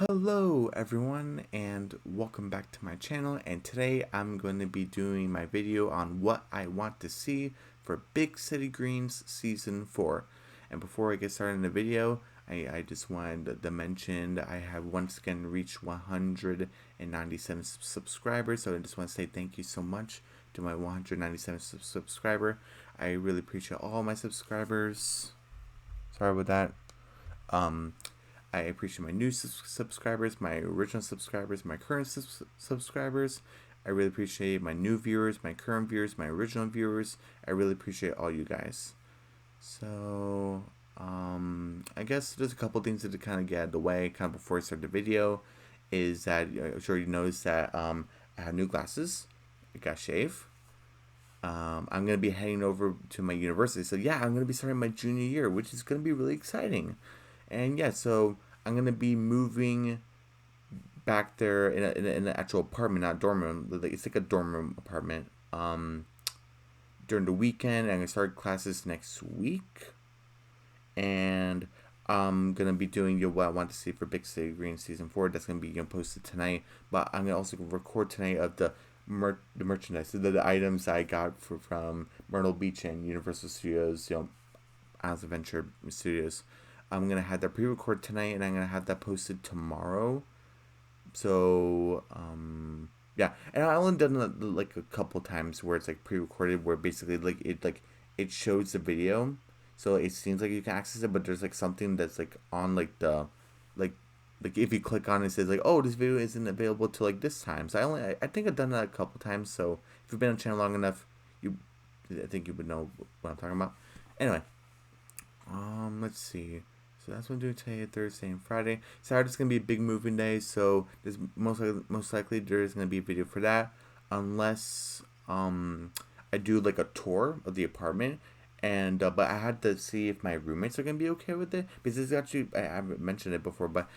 Hello everyone and welcome back to my channel, and today I'm going to be doing my video on what I want to see for Big City Greens Season 4. And before I get started in the video, I just wanted to mention that I have once again reached 197 subscribers, so I just want to say thank you so much to my 197 subscriber. I really appreciate all my subscribers. Sorry about that. I appreciate my new subscribers, my original subscribers, my current subscribers. I really appreciate my new viewers, my current viewers, my original viewers. I really appreciate all you guys. So, I guess there's a couple things to kind of get out of the way, kind of before I start the video, is that I'm sure you noticed that I have new glasses. I got shave. I'm going to be heading over to my university. So, yeah, I'm going to be starting my junior year, which is going to be really exciting. And yeah, so I'm gonna be moving back there in an actual apartment, not dorm room. It's like a dorm room apartment. During the weekend, I'm gonna start classes next week, and I'm gonna be doing what I want to see for Big City Green Season 4. That's gonna be posted tonight. But I'm gonna also record tonight of the merchandise, the items I got from Myrtle Beach and Universal Studios, Islands of Adventure Studios. I'm gonna have that pre-record tonight, and I'm gonna have that posted tomorrow. So yeah, and I only done like a couple times where it's like pre-recorded, where basically it shows the video, so it seems like you can access it, but there's like something that's like on like the like if you click on it, it says like, oh, this video isn't available till like this time. So I think I've done that a couple times. So if you've been on the channel long enough, I think you would know what I'm talking about. Anyway, let's see. So that's what I'm doing today, Thursday and Friday. Saturday's gonna be a big moving day, so there's most likely there's gonna be a video for that, unless I do like a tour of the apartment, and but I had to see if my roommates are gonna be okay with it, because this is actually, I haven't mentioned it before, but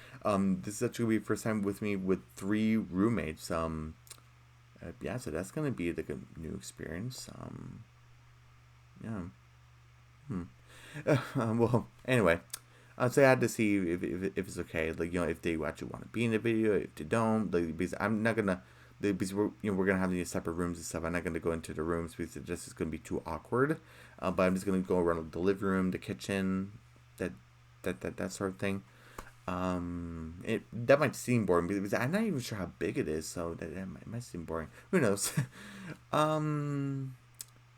this is actually gonna be the first time with me with 3 roommates. Yeah, so that's gonna be like a new experience. Yeah. Well, anyway, so I had to see if it's okay, like, if they actually want to be in the video, if they don't, like, because I'm not gonna, because we're gonna have these separate rooms and stuff. I'm not gonna go into the rooms because it just is gonna be too awkward. But I'm just gonna go around the living room, the kitchen, that that sort of thing. It that might seem boring because I'm not even sure how big it is, so that might seem boring. Who knows? um.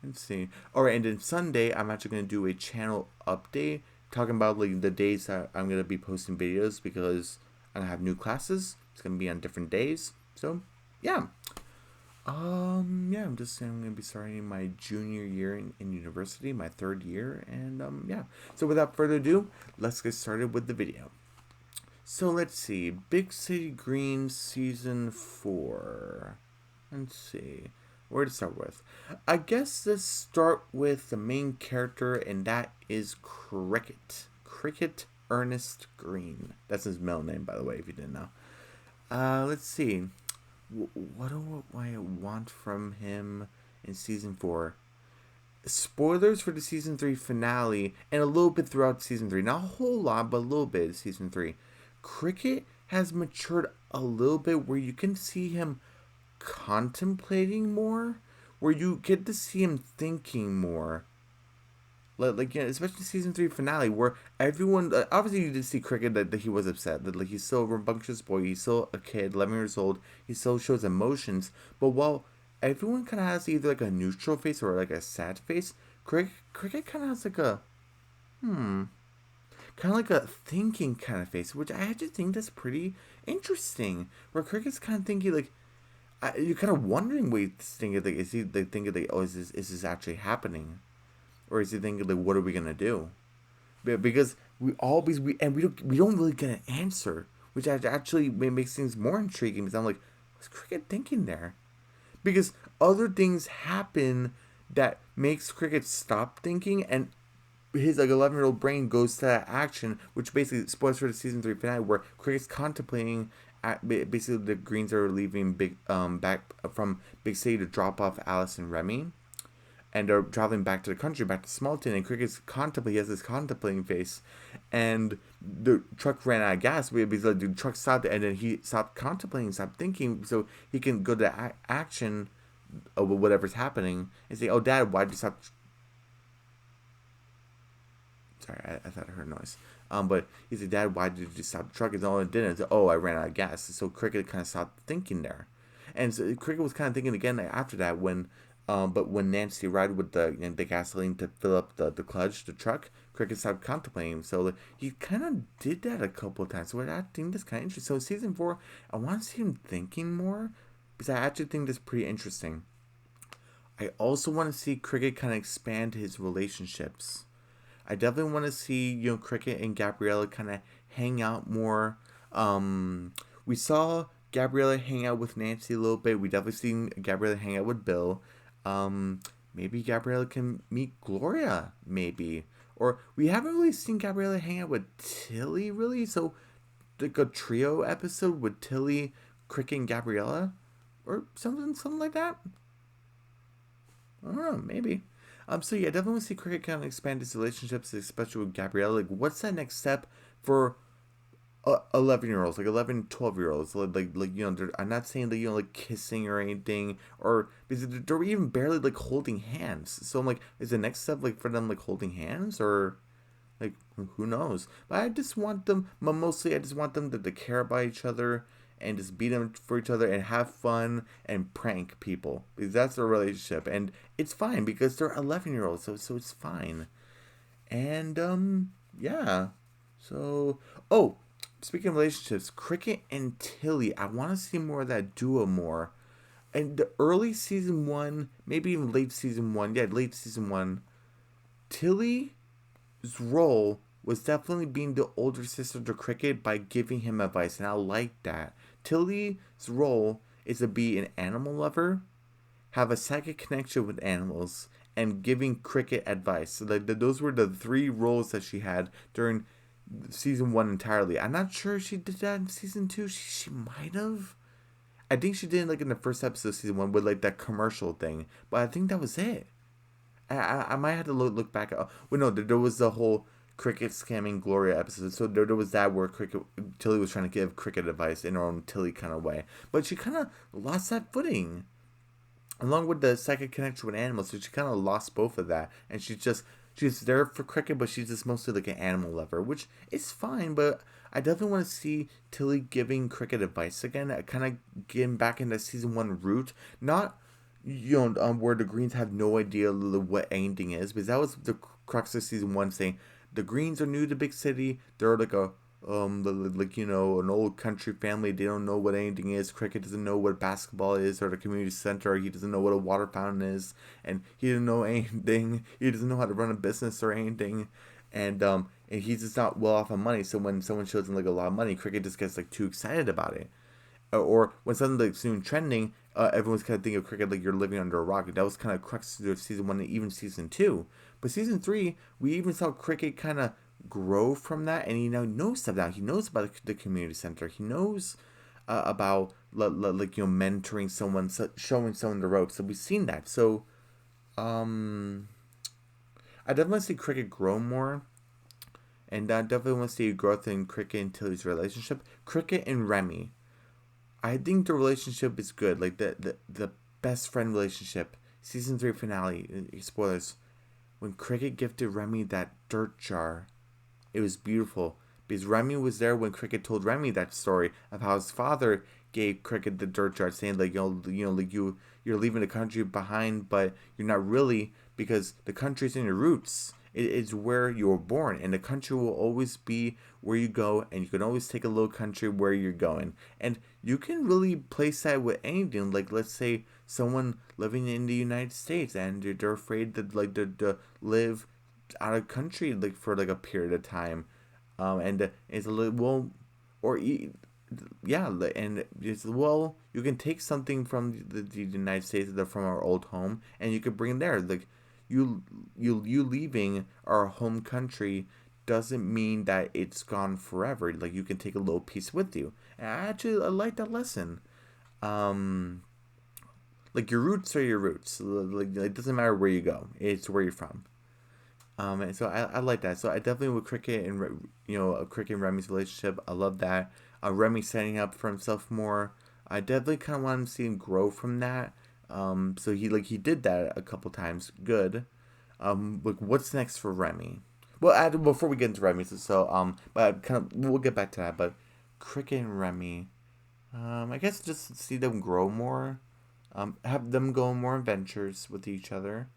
Let's see. All right, and then Sunday, I'm actually gonna do a channel update talking about like the days that I'm gonna be posting videos, because I'm gonna have new classes. It's gonna be on different days. So, yeah. Yeah. I'm gonna be starting my junior year in university, my 3rd year, and yeah. So without further ado, let's get started with the video. So let's see, Big City Greens Season 4. Let's see, where to start with? I guess let's start with the main character, and that is Cricket. Cricket Ernest Green. That's his middle name, by the way, if you didn't know. Let's see. What do I want from him in Season 4? Spoilers for the Season 3 finale, and a little bit throughout Season 3. Not a whole lot, but a little bit of Season 3. Cricket has matured a little bit, where you can see him contemplating more, where you get to see him thinking more. Like especially Season 3 finale, where everyone, obviously you did see Cricket that he was upset, that like he's still a rambunctious boy, he's still a kid, 11 years old, he still shows emotions, but while everyone kind of has either like a neutral face or like a sad face, Cricket kind of has like a kind of like a thinking kind of face, which I actually think that's pretty interesting. Where Cricket's kind of thinking like, you're kind of wondering what he's thinking. Like, is he like thinking like, oh, is this actually happening, or is he thinking like, what are we gonna do? Because we don't really get an answer, which actually makes things more intriguing. Because I'm like, what's Cricket thinking there? Because other things happen that makes Cricket stop thinking, and his like 11-year-old brain goes to that action, which basically spoils for the Season 3 finale, where Cricket's contemplating. Basically, the Greens are leaving back from Big City to drop off Alice and Remy, and they're traveling back to the country, back to Smallton, and Cricket's contemplating. He has this contemplating face, and the truck ran out of gas because like, the truck stopped, and then he stopped contemplating, stopped thinking, so he can go to action of whatever's happening and say, "Oh, Dad, why'd you stop?" Sorry, I thought I heard noise. But he said, "Dad, why did you stop the truck?" And all it did is, "Oh, I ran out of gas." So Cricket kind of stopped thinking there, and so Cricket was kind of thinking again after that when, but when Nancy arrived with the gasoline to fill up the clutch, the truck, Cricket stopped contemplating. So like, he kind of did that a couple of times. So I think that's kind of interesting. So season 4, I want to see him thinking more because I actually think that's pretty interesting. I also want to see Cricket kind of expand his relationships. I definitely want to see Cricket and Gabriella kind of hang out more. We saw Gabriella hang out with Nancy a little bit. We definitely seen Gabriella hang out with Bill. Um, Maybe Gabriella can meet Gloria. Maybe, or we haven't really seen Gabriella hang out with Tilly really. So like a trio episode with Tilly, Cricket, and Gabriella, or something like that. I don't know, maybe. So yeah, definitely see Cricket kind of expand his relationships, especially with Gabrielle. Like, what's that next step for 11-year-olds, like 11, 12-year-olds? I'm not saying that like kissing or anything, or because they're even barely like holding hands. So I'm like, is the next step like for them like holding hands or? Like, who knows? But I just want them, but mostly I just want them to care about each other and just be them for each other and have fun and prank people. Because that's their relationship. And it's fine because they're 11-year-olds, so it's fine. And, yeah. So, oh, speaking of relationships, Cricket and Tilly, I want to see more of that duo more. And the early season 1, maybe even late season 1, yeah, late season 1, Tilly role was definitely being the older sister to Cricket by giving him advice, and I like that. Tilly's role is to be an animal lover, have a psychic connection with animals, and giving Cricket advice. So those were the 3 roles that she had during season 1 entirely. I'm not sure if she did that in season 2. She might have. I think she did like in the first episode of season 1 with like that commercial thing, but I think that was it. I might have to look back. Well, no, there was the whole Cricket scamming Gloria episode. So there was that where Tilly was trying to give Cricket advice in her own Tilly kind of way. But she kind of lost that footing. Along with the psychic connection with animals. So she kind of lost both of that. And she's there for Cricket, but she's just mostly like an animal lover, which is fine. But I definitely want to see Tilly giving Cricket advice again. Kind of getting back into season 1 route. Not where the Greens have no idea what anything is, because that was the crux of season 1, saying the Greens are new to big city. They're like a an old country family. They don't know what anything is. Cricket doesn't know what basketball is or the community center. He doesn't know what a water fountain is, and he didn't know anything. He doesn't know how to run a business or anything, and he's just not well off on money. So when someone shows him like a lot of money, Cricket just gets like too excited about it. Or when something like soon trending, everyone's kind of thinking of Cricket like you're living under a rock. That was kind of crux of season 1 and even season 2. But season 3, we even saw Cricket kind of grow from that, and he now knows stuff now. He knows about the community center. He knows about mentoring someone, showing someone the ropes. So we've seen that. So I definitely see Cricket grow more. And I definitely want to see growth in Cricket and Tilly's relationship. Cricket and Remy, I think the relationship is good. Like the best friend relationship. Season 3 finale. Spoilers. When Cricket gifted Remy that dirt jar, it was beautiful. Because Remy was there when Cricket told Remy that story of how his father gave Cricket the dirt jar, saying like you're leaving the country behind, but you're not really, because the country's in your roots. It's where you were born, and the country will always be where you go, and you can always take a little country where you're going. And you can really place that with anything. Like, let's say someone living in the United States, and they're afraid that like to live out of country like for like a period of time, and it's a little well, or yeah, and it's well, you can take something from the United States, from our old home, and you could bring it there. Like you leaving our home country doesn't mean that it's gone forever. Like, you can take a little piece with you. And I like that lesson. Um, like your roots are your roots. Like it doesn't matter where you go; it's where you're from. And so I like that. So I definitely with Cricket and Cricket and Remy's relationship, I love that. Remy setting up for himself more. I definitely kind of want to see him grow from that. So he did that a couple times. Good. Like what's next for Remy? Well, before we get into Remy, but kind of we'll get back to that. But Cricket and Remy, I guess just see them grow more. Have them go on more adventures with each other.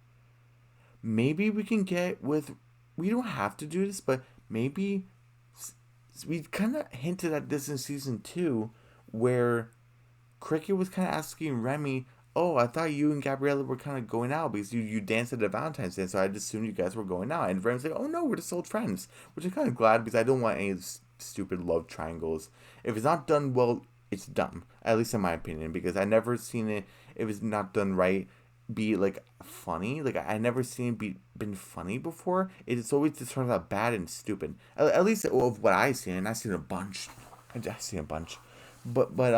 Maybe we can get with. We don't have to do this, but maybe we kind of hinted at this in season 2, where Cricket was kind of asking Remy, "Oh, I thought you and Gabriella were kind of going out because you danced at the Valentine's Day, so I just assumed you guys were going out." And Remy's like, "Oh no, we're just old friends," which I'm kind of glad because I don't want any stupid love triangles. If it's not done well, it's dumb. At least in my opinion, because I never seen it. If it's not done right, be like funny. Like I never seen it been funny before. It's always just turns out bad and stupid. At least of what I've seen, and I've seen a bunch. I've seen a bunch, but let's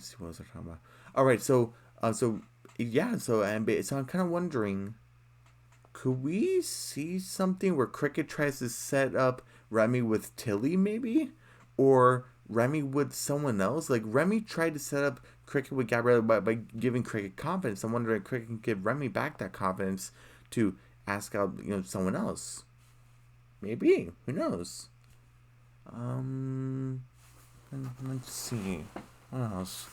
see what was I talking about. All right, so yeah, so I'm kind of wondering, could we see something where Cricket tries to set up Remy with Tilly, maybe, or Remy with someone else? Like Remy tried to set up Cricket with Gabriella by giving Cricket confidence. I'm wondering if Cricket can give Remy back that confidence to ask out someone else. Maybe, who knows? Um, let's see. What else?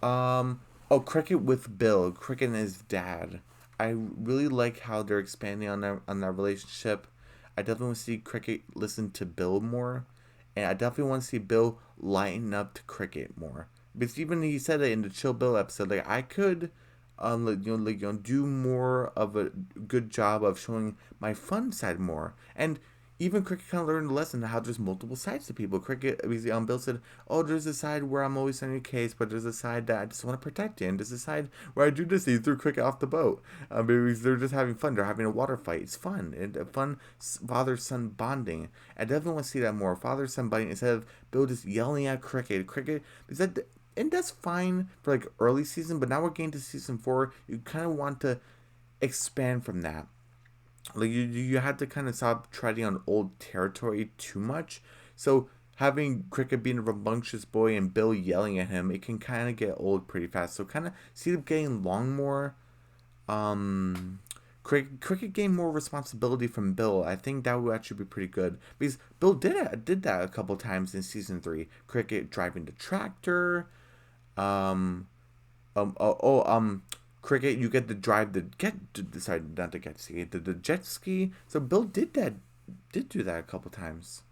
Oh, Cricket with Bill. Cricket and his dad. I really like how they're expanding on their relationship. I definitely want to see Cricket listen to Bill more, and I definitely want to see Bill lighten up to Cricket more. Because even he said it in the Chill Bill episode, like I could, do more of a good job of showing my fun side more, and even Cricket kind of learned a lesson how there's multiple sides to people. Cricket, because Bill said, "Oh, there's a side where I'm always on your case, but there's a side that I just want to protect you, and there's a side where I do this." He threw Cricket off the boat because they're just having fun. They're having a water fight. It's fun and a fun father-son bonding. I definitely want to see that more. Father-son bonding instead of Bill just yelling at Cricket. Cricket is that. And that's fine for like early season, but now we're getting to season 4. You kind of want to expand from that. Like you had to kind of stop treading on old territory too much. So having Cricket being a rambunctious boy and Bill yelling at him, it can kind of get old pretty fast. So kind of see them getting long more. Cricket gained more responsibility from Bill. I think that would actually be pretty good because Bill did that a couple times in season 3. Cricket driving the tractor. Um, oh, Cricket, you get to drive sorry, not the jet ski, the jet ski. So Bill did do that a couple times.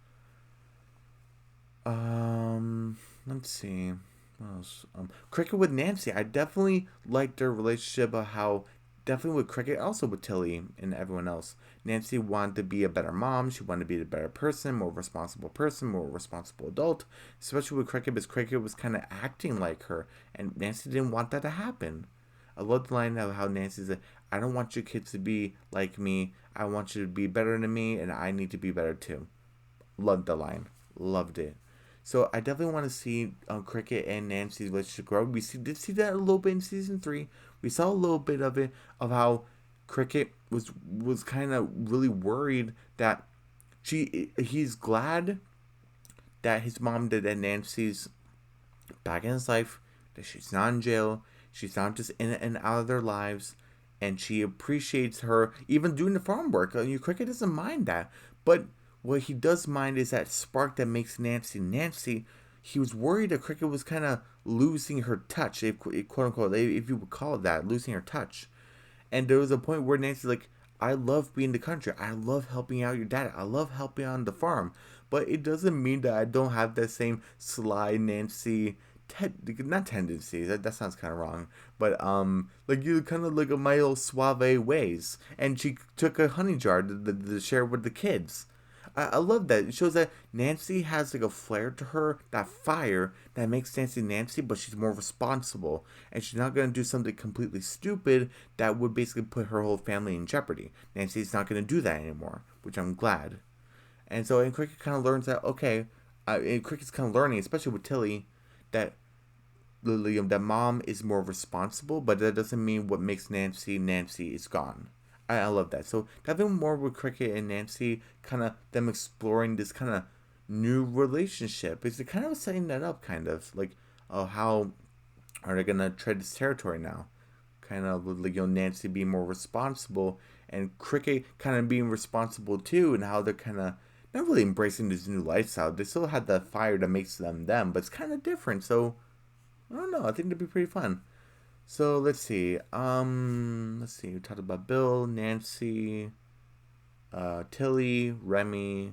Let's see. What else? Cricket with Nancy. I definitely liked their relationship of how, definitely with Cricket, also with Tilly and everyone else. Nancy wanted to be a better mom. She wanted to be a better person, more responsible adult. Especially with Cricket, because Cricket was kind of acting like her, and Nancy didn't want that to happen. I love the line of how Nancy said, "I don't want your kids to be like me. I want you to be better than me, and I need to be better too." Loved the line. Loved it. So I definitely want to see Cricket and Nancy's relationship grow. Did see that a little bit in season 3. We saw a little bit of it of how Cricket was kind of really worried that he's glad that his mom did and Nancy's back in his life, that she's not in jail, she's not just in and out of their lives, and she appreciates her even doing the farm work. Cricket doesn't mind that, but what he does mind is that spark that makes Nancy Nancy. He was worried that Cricket was kind of losing her touch, quote unquote, if you would call it that, losing her touch. And there was a point where Nancy's like, "I love being in the country. I love helping out your dad. I love helping on the farm. But it doesn't mean that I don't have that same sly Nancy not tendencies. That sounds kind of wrong. But like you kind of look at my old suave ways. And she took a honey jar to share with the kids. I love that. It shows that Nancy has like a flair to her, that fire that makes Nancy Nancy, but she's more responsible. And she's not going to do something completely stupid that would basically put her whole family in jeopardy. Nancy's not going to do that anymore, which I'm glad. And Cricket kind of learns that, okay, and Cricket's kind of learning, especially with Tilly, that that mom is more responsible, but that doesn't mean what makes Nancy Nancy is gone. I love that. So having more with Cricket and Nancy, kind of them exploring this kind of new relationship, is it kind of setting that up, kind of like, oh, how are they gonna tread this territory now? Kind of like, Nancy being more responsible and Cricket kind of being responsible too, and how they're kind of not really embracing this new lifestyle. They still have the fire that makes them them, but it's kind of different. So I don't know. I think it'd be pretty fun. So let's see. Let's see. We talked about Bill, Nancy, Tilly, Remy,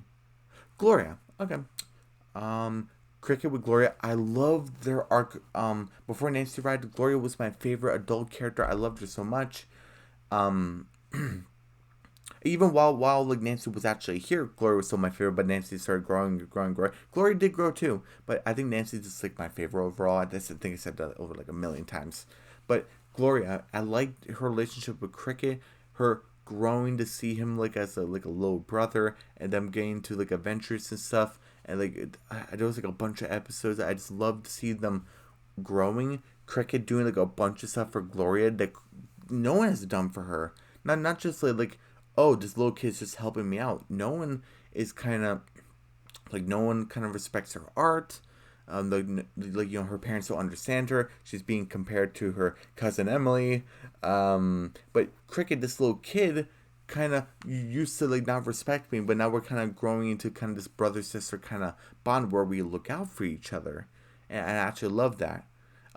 Gloria. Okay. Um, Cricket with Gloria. I loved their arc. Before Nancy arrived, Gloria was my favorite adult character. I loved her so much. Um, Even while like Nancy was actually here, Gloria was still my favorite. But Nancy started growing. Gloria did grow too, but I think Nancy's just like my favorite overall. I just think I said that over like a million times. But Gloria, I liked her relationship with Cricket. Her growing to see him like as a little brother, and them getting to like adventures and stuff. And like there was like a bunch of episodes. I just loved to see them growing. Cricket doing like a bunch of stuff for Gloria that no one has done for her. Not just like oh, this little kid's just helping me out. No one is kind of like no one kind of respects her art. Her parents don't understand her. She's being compared to her cousin Emily. But Cricket, this little kid, kind of used to like not respect me, but now we're kind of growing into kind of this brother sister kind of bond where we look out for each other, and I actually love that.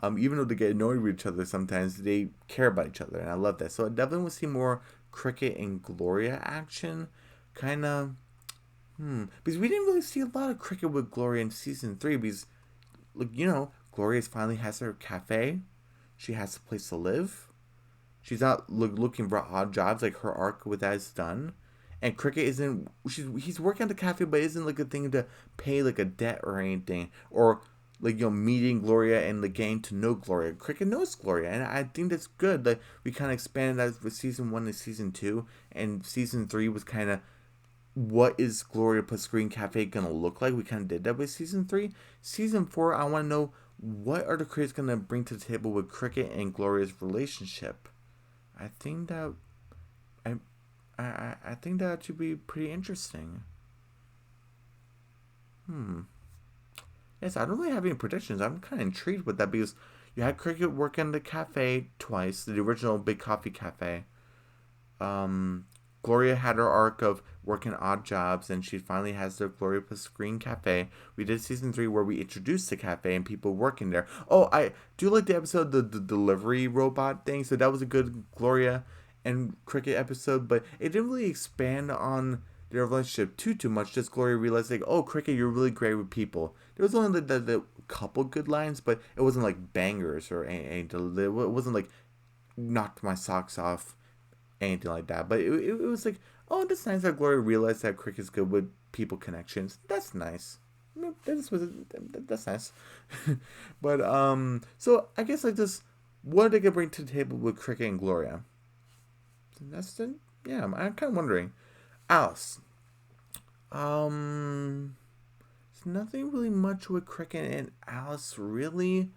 Even though they get annoyed with each other sometimes, they care about each other, and I love that. So I definitely want to see more Cricket and Gloria action, kind of. Because we didn't really see a lot of Cricket with Gloria in season 3. Because, like Gloria finally has her cafe. She has a place to live. She's not looking for odd jobs. Like her arc with that is done. And Cricket isn't. He's working at the cafe, but isn't like a thing to pay like a debt or anything, or like meeting Gloria and like getting to know Gloria. Cricket knows Gloria, and I think that's good. Like we kind of expanded that with season 1 and season 2, and season 3 was kind of what is Gloria plus Green Cafe gonna look like. We kind of did that with season 3. Season 4, I want to know what are the creators gonna bring to the table with Cricket and Gloria's relationship. I think that I think that should be pretty interesting. Yes, I don't really have any predictions. I'm kind of intrigued with that because you had Cricket work in the cafe twice, the original Big Coffee Cafe. Gloria had her arc of working odd jobs, and she finally has the Gloria plus Green Cafe. We did season 3 where we introduced the cafe and people working there. Oh, I do like the episode, the delivery robot thing. So that was a good Gloria and Cricket episode, but it didn't really expand on their relationship too much. Just Gloria realized like, oh, Cricket, you're really great with people. There was only the couple good lines, but it wasn't like bangers or anything. It wasn't like knocked my socks off, anything like that. But it was like, oh, that's nice that Gloria realized that Cricket's good with people connections. That's nice. That's nice. But so I guess like this, what are they gonna bring to the table with Cricket and Gloria? That's the yeah. I'm kind of wondering. Alice. There's nothing really much with Cricket and Alice really.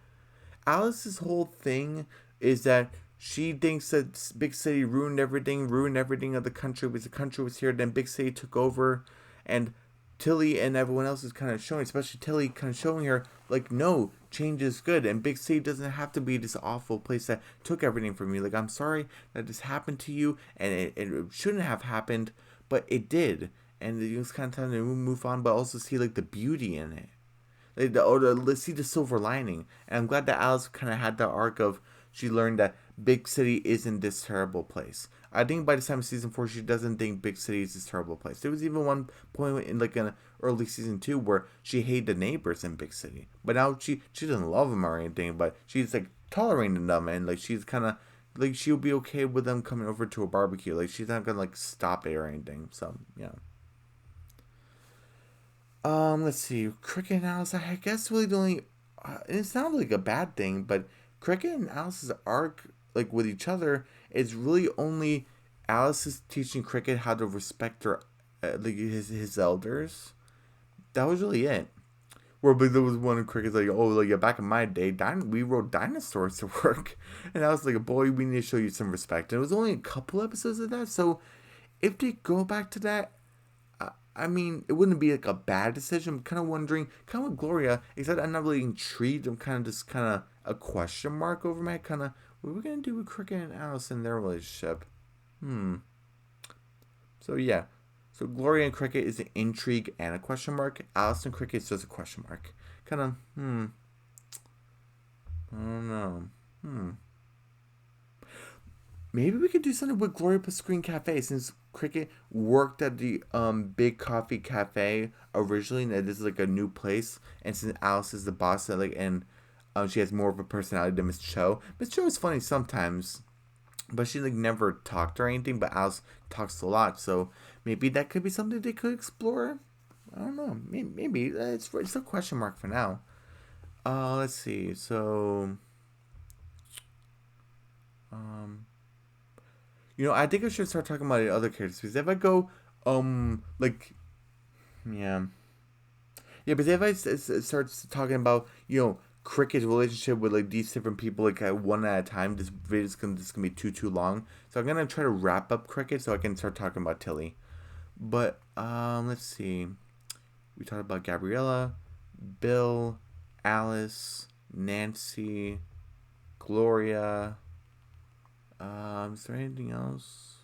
Alice's whole thing is that she thinks that Big City ruined everything of the country because the country was here, then Big City took over, and Tilly and everyone else is kind of showing, especially Tilly, kind of showing her like, no, change is good, and Big City doesn't have to be this awful place that took everything from you. Like, I'm sorry that this happened to you, and it shouldn't have happened, but it did, and it was kind of time to move on, but also see like the beauty in it. Let's see the silver lining. And I'm glad that Alice kind of had the arc of she learned that Big City isn't this terrible place. I think by the time of season 4, she doesn't think Big City is this terrible place. There was even one point in like an early season 2 where she hated the neighbors in Big City, but now she doesn't love them or anything, but she's like tolerating them, and like she's kind of like she'll be okay with them coming over to a barbecue. Like she's not gonna like stop it or anything. So yeah. Let's see. Cricket and Alice, I guess really the only. It's not like a bad thing, but Cricket and Alice's arc, like with each other, is really only Alice is teaching Cricket how to respect her, like his elders. That was really it. Where but there was one cricket's like, oh, like yeah, back in my day, we rode dinosaurs to work, and I was like, boy, we need to show you some respect. And it was only a couple episodes of that, so if they go back to that, I mean, it wouldn't be like a bad decision. I'm kind of wondering, kind of with Gloria, except I'm not really intrigued. I'm kind of just kind of a question mark over my head. Kind of, what are we gonna do with Cricket and Alice in their relationship? Hmm. So yeah, so Gloria and Cricket is an intrigue and a question mark. Alice and Cricket is just a question mark. Kind of, I don't know. Maybe we could do something with Gloria Pasquini Cafe since Cricket worked at the Big Coffee Cafe originally, and this is like a new place. And since Alice is the boss, like, and she has more of a personality than Miss Cho. Miss Cho is funny sometimes, but she like never talked or anything. But Alice talks a lot, so maybe that could be something they could explore. I don't know. Maybe it's a question mark for now. Let's see. So, um, I think I should start talking about the other characters because if I go, like, yeah, yeah, but if I start talking about, Cricket's relationship with like these different people, like one at a time, this video is gonna be too long. So I'm gonna try to wrap up Cricket so I can start talking about Tilly. But let's see. We talked about Gabriella, Bill, Alice, Nancy, Gloria. Is there anything else?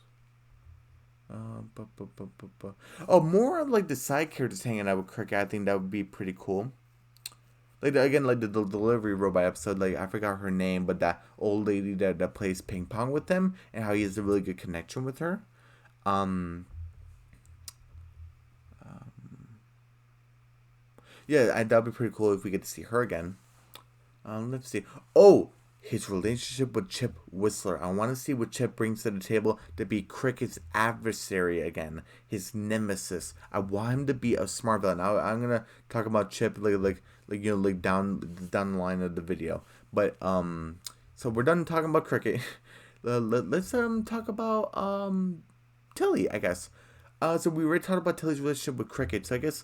Oh, more of like the side characters hanging out with Cricket. I think that would be pretty cool. Like again, like the delivery robot episode. Like I forgot her name, but that old lady that plays ping pong with them, and how he has a really good connection with her. Um, yeah, that'd be pretty cool if we get to see her again. Let's see. Oh, his relationship with Chip Whistler. I want to see what Chip brings to the table to be Cricket's adversary again, his nemesis. I want him to be a smart villain. I'm gonna talk about Chip like down the line of the video. But so we're done talking about Cricket. Let's talk about Tilly, I guess. So we already talked about Tilly's relationship with Cricket. So I guess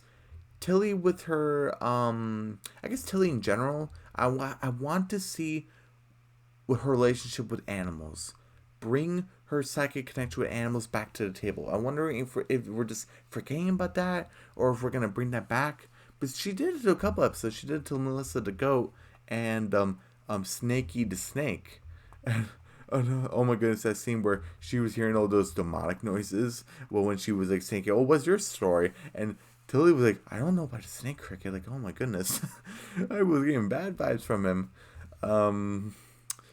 Tilly with her, I guess Tilly in general, I want to see with her relationship with animals. Bring her psychic connection with animals back to the table. I'm wondering if we're just forgetting about that or if we're going to bring that back. But she did it to a couple episodes. She did it to Melissa the goat and Snakey the snake. Oh no! Oh my goodness! That scene where she was hearing all those demonic noises. Well, when she was like saying, "Oh, what's your story?" and Tilly was like, "I don't know about a snake, Cricket." Like, oh my goodness, I was getting bad vibes from him. Um,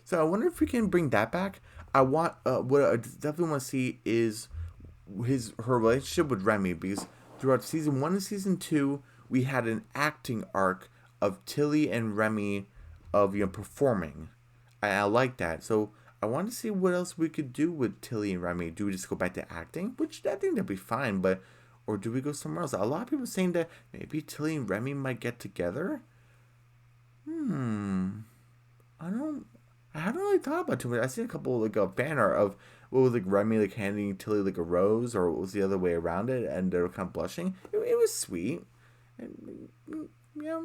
so I wonder if we can bring that back. I want what I definitely want to see is her relationship with Remy because throughout season 1 and season 2 we had an acting arc of Tilly and Remy of performing. I like that. So I want to see what else we could do with Tilly and Remy. Do we just go back to acting? Which I think that'd be fine, but or do we go somewhere else? A lot of people saying that maybe Tilly and Remy might get together. I don't. I haven't really thought about it too much. I seen a couple like a banner of what was like Remy like handing Tilly like a rose, or what was the other way around it, and they were kind of blushing. It was sweet. And, yeah.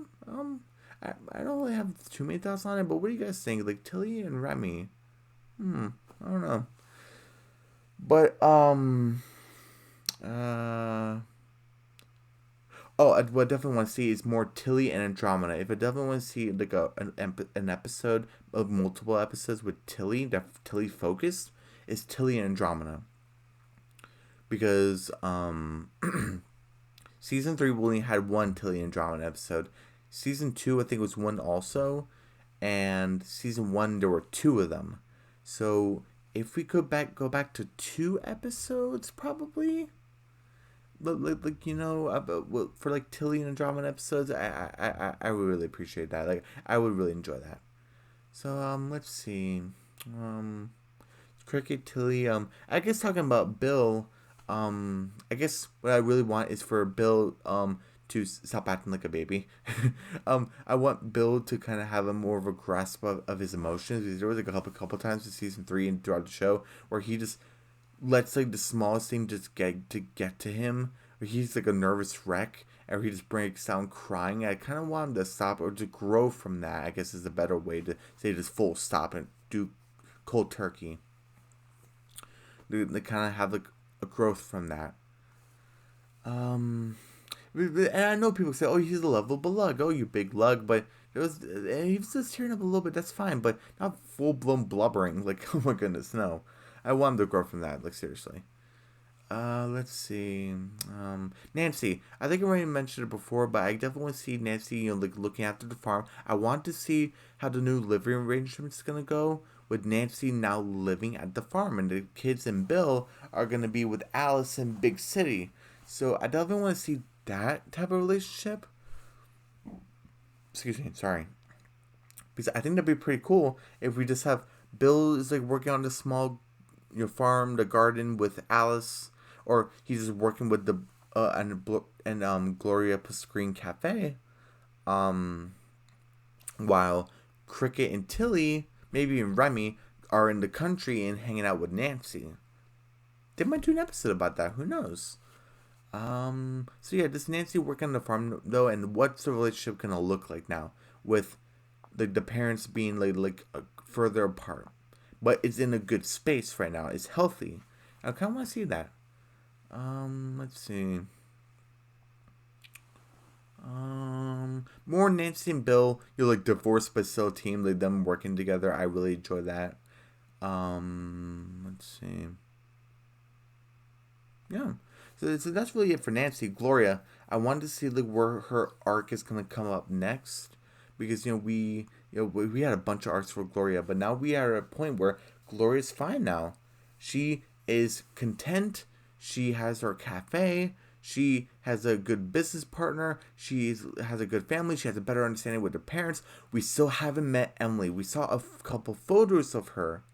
I don't really have too many thoughts on it, but what do you guys think? Like Tilly and Remy. I don't know. But uh oh, what I definitely want to see is more Tilly and Andromeda. If I definitely want to see like an episode of multiple episodes with Tilly, that Tilly focused, is Tilly and Andromeda. Because season 3 we only had one Tilly and Andromeda episode. Season 2 I think was one also, and season 1 there were two of them. So if we could go back to 2 episodes probably like for like Tilly and Andromeda episodes, I would really appreciate that. Like I would really enjoy that. So let's see, um Cricket, Tilly, I guess talking about Bill, I guess what I really want is for Bill to stop acting like a baby. I want Bill to kind of have a more of a grasp of his emotions because there was like a couple times in season 3 and throughout the show where he just lets like the smallest thing just get to him. He's like a nervous wreck, and he just breaks down crying. I kind of want him to stop or to grow from that, I guess is a better way to say just full stop and do cold turkey. They kind of have like a growth from that. Um, and I know people say, "Oh, he's a lovable lug. Oh, you big lug," but he was just tearing up a little bit. That's fine, but not full blown blubbering. Like, oh my goodness, no. I want him to grow from that. Like, seriously. Let's see. Nancy. I think I already mentioned it before, but I definitely want to see Nancy, like looking after the farm. I want to see how the new living arrangement is gonna go with Nancy now living at the farm, and the kids and Bill are gonna be with Alice in Big City. So I definitely want to see that type of relationship. Excuse me. Sorry. Because I think that'd be pretty cool if we just have Bill is like working on the small, farm, the garden with Alice, or he's just working with the Gloria Pasquini Cafe, um, while Cricket and Tilly, maybe even Remy, are in the country and hanging out with Nancy. They might do an episode about that. Who knows? So yeah, does Nancy work on the farm though, and what's the relationship gonna look like now with the parents being further apart, but it's in a good space right now. It's healthy. I kind of want to see that. Let's see. More Nancy and Bill. Divorced but still a team. Like them working together. I really enjoy that. Let's see. Yeah. So that's really it for Nancy. Gloria, I wanted to see where her arc is gonna come up next, because we had a bunch of arcs for Gloria, but now we are at a point where Gloria's fine now. She is content. She has her cafe. She has a good business partner. She has a good family. She has a better understanding with her parents. We still haven't met Emily. We saw a couple photos of her,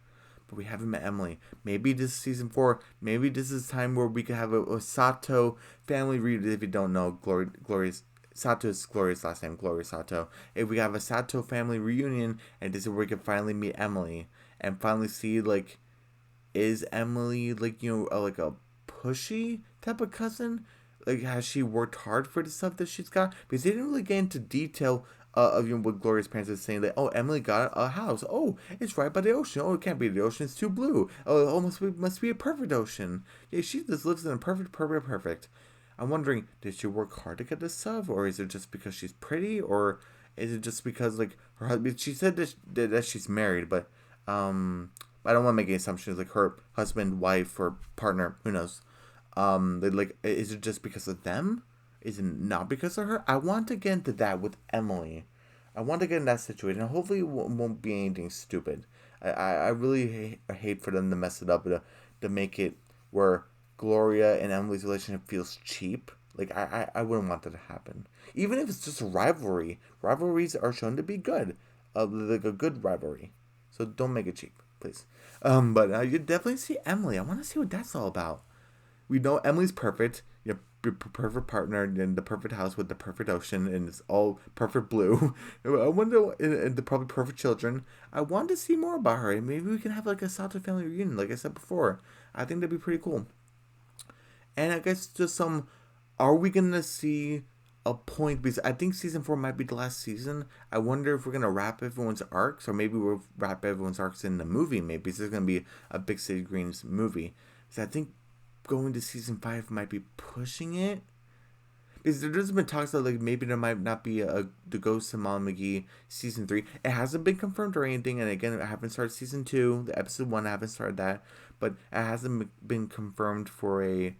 but we haven't met Emily. Maybe this is season 4. Maybe this is time where we could have a Sato family reunion. If you don't know, Gloria's Sato is Gloria's last name, Gloria Sato. If we have a Sato family reunion, and this is where we can finally meet Emily and finally see is Emily a pushy type of cousin? Has she worked hard for the stuff that she's got? Because they didn't really get into detail of what Gloria's parents are saying. Oh, Emily got a house. Oh, it's right by the ocean. Oh, it can't be the ocean. It's too blue. Oh, it almost must be a perfect ocean. Yeah, she just lives in a perfect. I'm wondering, did she work hard to get this stuff, or is it just because she's pretty, or is it just because her husband? She said that she's married, but I don't want to make any assumptions her husband, wife, or partner. Who knows? Is it just because of them? Is it not because of her? I want to get into that with Emily. I want to get in that situation. Hopefully, it won't be anything stupid. I really hate for them to mess it up, to make it where Gloria and Emily's relationship feels cheap. I wouldn't want that to happen. Even if it's just a rivalry. Rivalries are shown to be good. A good rivalry. So don't make it cheap, please. But you definitely see Emily. I want to see what that's all about. We know Emily's perfect. Perfect partner in the perfect house with the perfect ocean, and it's all perfect blue. I wonder, and the probably perfect children. I want to see more about her, and maybe we can have a Sato family reunion, like I said before. I think that'd be pretty cool. And I guess just are we gonna see a point? Because I think season 4 might be the last season. I wonder if we're gonna wrap everyone's arcs, or maybe we'll wrap everyone's arcs in the movie. Maybe this is gonna be a Big City Greens movie. So I think going to season 5 might be pushing it, because there's been talks that maybe there might not be the Ghost of Molly McGee season 3. It hasn't been confirmed or anything, and again, I haven't started season 2. The episode 1, I haven't started that, but it hasn't been confirmed for a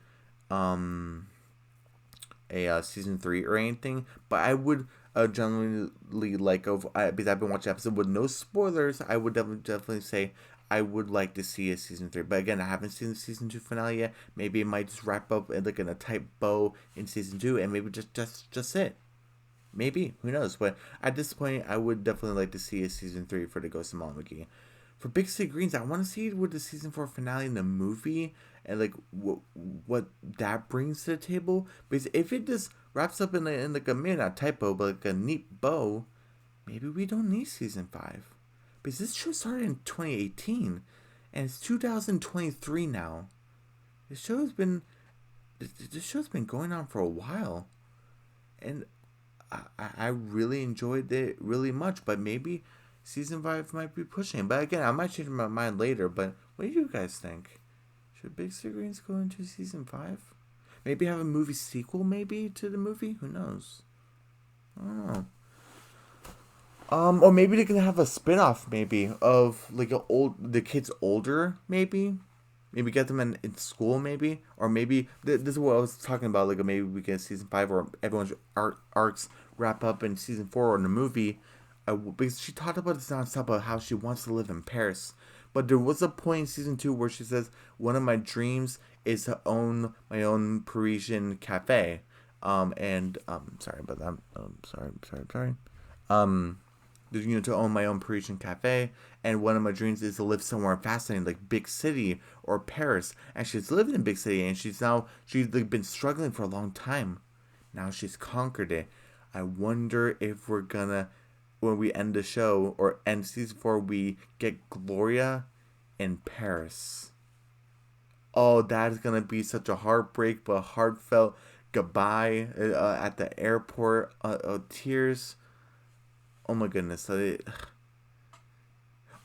season 3 or anything. But I would generally because I've been watching the episode with no spoilers, I would definitely say I would like to see a season 3. But again, I haven't seen the season 2 finale yet. Maybe it might just wrap up in a tight bow in season 2, and maybe just it. Maybe, who knows? But at this point, I would definitely like to see a season 3 for the Ghost of Molly McGee. For Big City Greens, I want to see with the season 4 finale in the movie, and what that brings to the table. Because if it just wraps up in maybe not typo, but a neat bow, maybe we don't need season 5. Because this show started in 2018, and it's 2023 now. This show's been going on for a while. and I really enjoyed it really much. But maybe season 5 might be pushing. But again, I might change my mind later. But what do you guys think? Should Big City Greens go into season 5? Maybe have a movie sequel, maybe to the movie. Who knows? I don't know. Or maybe they can have a spin-off, maybe of like the kids older, maybe get them in school, maybe, or maybe this is what I was talking about. Like maybe we get season 5, or everyone's arcs wrap up in season 4 or in the movie. Because she talked about this nonstop about how she wants to live in Paris, but there was a point in season 2 where she says one of my dreams is to own my own Parisian cafe. Sorry about that. Sorry. Um, to own my own Parisian cafe, and one of my dreams is to live somewhere fascinating like big city or Paris. And she's lived in big city, and she's like been struggling for a long time. Now she's conquered it. I wonder if we're gonna, when we end the show or end season 4, we get Gloria in Paris. Oh, that is gonna be such a heartbreak but heartfelt goodbye at the airport. Tears. Oh my goodness.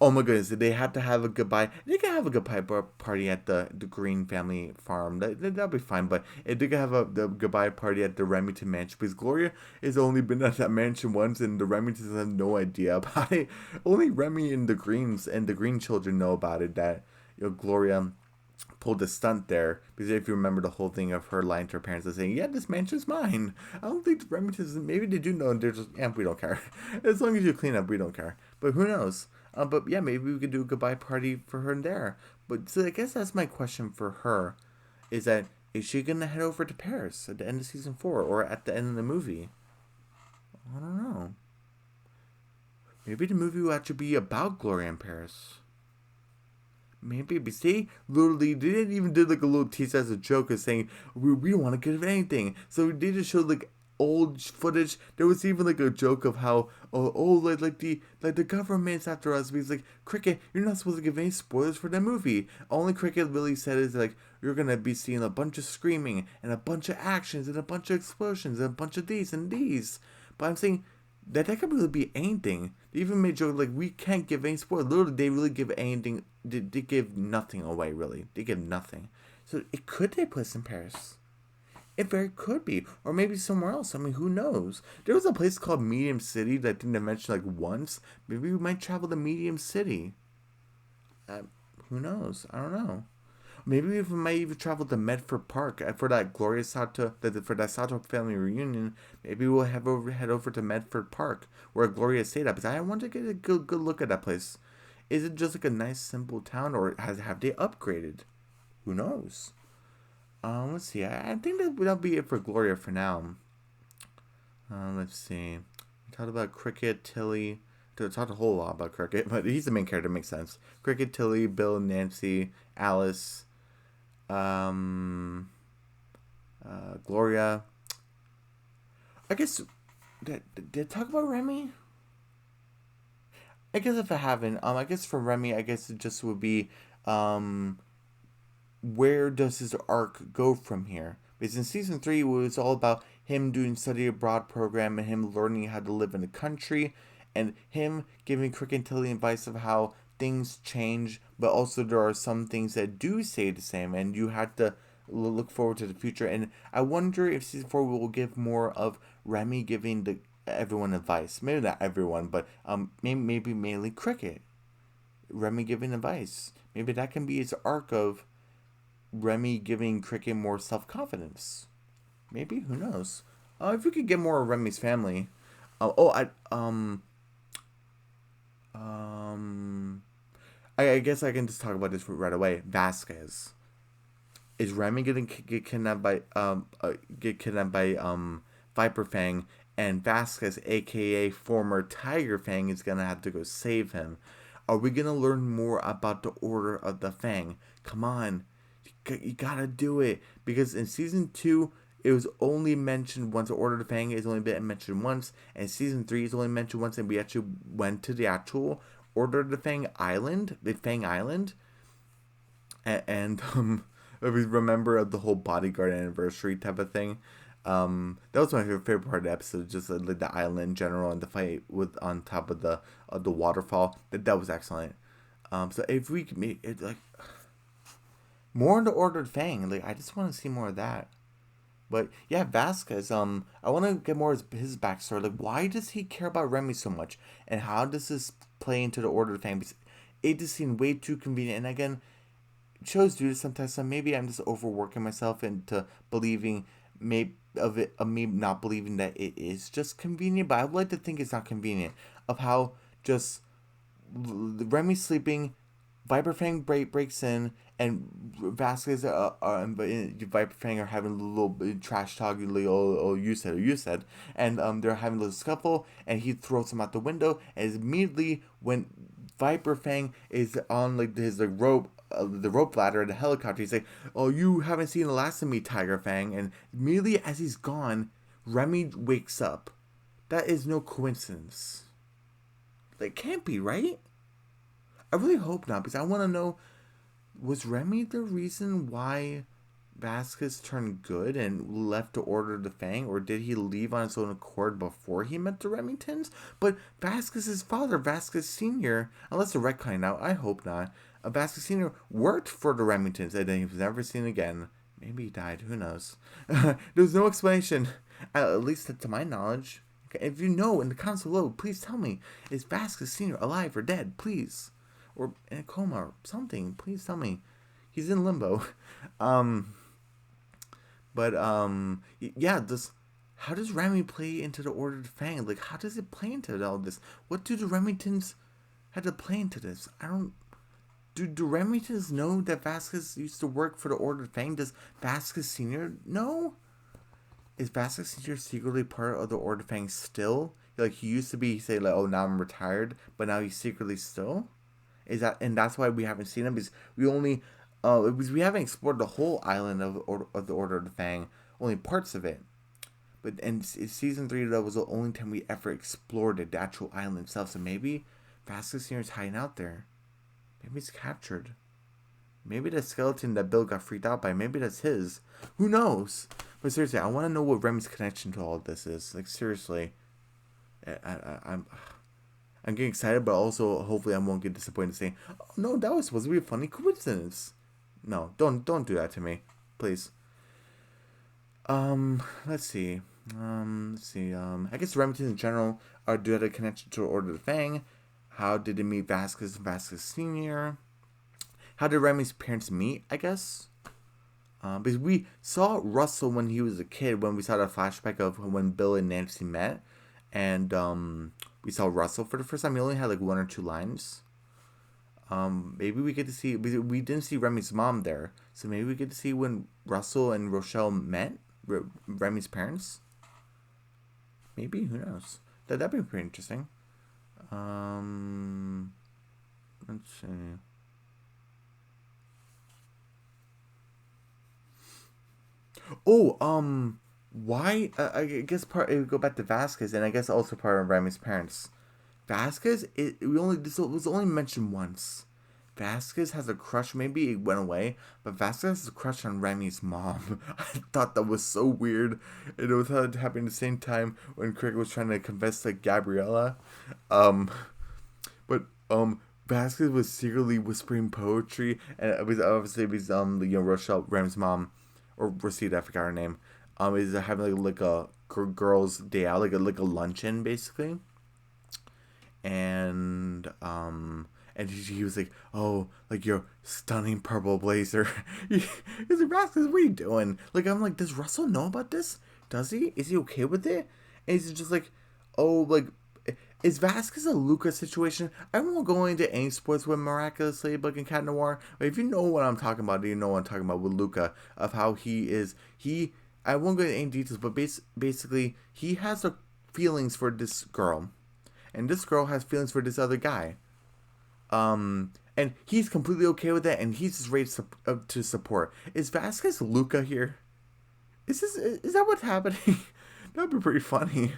Oh my goodness. They have to have a goodbye. They can have a goodbye party at the Green family farm. That'll be fine. But if they can have the goodbye party at the Remington mansion, because Gloria has only been at that mansion once, and the Remingtons have no idea about it. Only Remy and the Greens and the Green children know about it, that Gloria pulled a stunt there, because if you remember the whole thing of her lying to her parents and saying, yeah, this mansion's mine. I don't think the Remingtons, maybe they do know, and they're just, yeah, we don't care. As long as you clean up, we don't care. But who knows? But yeah, maybe we could do a goodbye party for her in there. But so I guess that's my question for her, is that, is she going to head over to Paris at the end of season 4 or at the end of the movie? I don't know. Maybe the movie will actually be about Gloria in Paris. Maybe, but see, literally, they didn't even do like a little tease as a joke of saying we don't want to give anything. So they just showed like old footage. There was even like a joke of how like the government's after us. Because like, Cricket, you're not supposed to give any spoilers for the movie. Only Cricket really said is like, you're gonna be seeing a bunch of screaming and a bunch of actions and a bunch of explosions and a bunch of these and these. But I'm saying that could really be anything. They even made joke like, we can't give any spoiler. Literally, they really give anything. They give nothing away. Really, they give nothing. So it could take place in Paris. It very could be, or maybe somewhere else. I mean, who knows? There was a place called Medium City that I didn't mention like once. Maybe we might travel to Medium City. Who knows? I don't know. Maybe we might even travel to Medford Park for that glorious Sato, for that Sato family reunion. Maybe we'll head over to Medford Park, where Gloria stayed at. Because I want to get a good look at that place. Is it just like a nice simple town, or have they upgraded? Who knows? Let's see. I think that'll be it for Gloria for now. Let's see. We talked about Cricket, Tilly. We talked a whole lot about Cricket, but he's the main character. Makes sense. Cricket, Tilly, Bill, Nancy, Alice. Gloria. I guess did I talk about Remy? I guess if I haven't, I guess for Remy, I guess it just would be, where does his arc go from here? Because in season 3, it was all about him doing study abroad program and him learning how to live in the country, and him giving Cricket and Tilly advice of how things change, but also there are some things that do stay the same, and you have to look forward to the future. And I wonder if season 4 will give more of Remy giving everyone advice. Maybe not everyone, but maybe mainly Cricket. Remy giving advice. Maybe that can be his arc of Remy giving Cricket more self-confidence. Maybe, who knows? If we could get more of Remy's family. I guess I can just talk about this right away. Vasquez. Is Remy gonna get kidnapped by Viper Fang, and Vasquez, aka former Tiger Fang, is gonna have to go save him? Are we gonna learn more about the Order of the Fang? Come on, you gotta do it, because in season 2 it was only mentioned once. The Order of the Fang has only been mentioned once, and season 3 is only mentioned once, and we actually went to the actual Order of the Fang Island, the Fang Island, and we remember the whole bodyguard anniversary type of thing. That was my favorite part of the episode, just like the island in general and the fight with on top of the waterfall. That was excellent. So if we could make it like more in the Ordered Fang, like I just want to see more of that. But yeah, Vasquez. I want to get more of his backstory. Like, why does he care about Remy so much, and how does this play into the Ordered Fang? Because it just seemed way too convenient. And again, shows do this sometimes. So maybe I'm just overworking myself into believing maybe of it, of me not believing that it is just convenient. But I would like to think it's not convenient. Of how just Remy sleeping, Viper Fang breaks in, and Vasquez and Viper Fang are having a little trash talk. Like, oh, you said, and they're having a little scuffle, and he throws him out the window, and immediately when Viper Fang is on like his like rope. The rope ladder and the helicopter. He's like, "Oh, you haven't seen the last of me, Tiger Fang." And immediately as he's gone, Remy wakes up. That is no coincidence. Like, can't be, right? I really hope not, because I want to know, was Remy the reason why Vasquez turned good and left to order the Fang, or did he leave on his own accord before he met the Remingtons? But Vasquez's father, Vasquez Sr., unless the retcon out, I hope not, Vasquez Sr. worked for the Remingtons and then he was never seen again. Maybe he died, who knows? There's no explanation, at least to my knowledge. If you know in the comments below, please tell me, is Vasquez Sr. alive or dead? Please. Or in a coma or something. Please tell me. He's in limbo. Um, but yeah, this. How does Remy play into the Ordered Fang? Like, how does it play into all this? What do the Remingtons have to play into this? I don't. Do Remingtons know that Vasquez used to work for the Ordered Fang? Does Vasquez Senior know? Is Vasquez Senior secretly part of the Ordered Fang still? Like he used to be, say like, oh now I'm retired, but now he's secretly still. Is that, and that's why we haven't seen him, because we only because we haven't explored the whole island of the Order of the Fang, only parts of it. But in season 3, that was the only time we ever explored the actual island itself. So maybe Vasquez Senior is hiding out there. Maybe he's captured. Maybe the skeleton that Bill got freaked out by, maybe that's his. Who knows? But seriously, I want to know what Remy's connection to all of this is. Like seriously, I'm getting excited, but also hopefully I won't get disappointed saying, "Oh no, that was supposed to be a funny coincidence." No, don't do that to me, please. Let's see. I guess Remington in general are do have a connection to Order of the Fang. How did they meet Vasquez and Vasquez Senior? How did Remy's parents meet? I guess. Because we saw Russell when he was a kid, when we saw the flashback of when Bill and Nancy met, and we saw Russell for the first time. He only had like 1 or 2 lines. Maybe we get to see. We didn't see Remy's mom there, so maybe we get to see when Russell and Rochelle met Remy's parents. Maybe, who knows? That'd be pretty interesting. Let's see. Oh, why? I guess part it would go back to Vasquez, and I guess also part of Remy's parents. Vasquez, this was only mentioned once. Vasquez has a crush. Maybe it went away, but Vasquez has a crush on Remy's mom. I thought that was so weird. It was happening at the same time when Craig was trying to confess to Gabriella. Um, but Vasquez was secretly whispering poetry, and it was obviously because Rochelle Remy's mom, or Rosita, I forgot her name, is having like a girls' day out, like a luncheon basically, and he was like, oh, like your stunning purple blazer. He's like, Vasquez, what are you doing? Like, I'm like, does Russell know about this? Does he? Is he okay with it? And he's just like, oh, like, is Vasquez a Luca situation? I won't go into any sports with Miraculous Ladybug and Cat Noir, but if you know what I'm talking about, you know what I'm talking about with Luca, of how I won't go into any details, but basically, he has feelings for this girl, and this girl has feelings for this other guy. And he's completely okay with that, and he's just ready to support. Is Vasquez Luca here? Is that what's happening? That'd be pretty funny.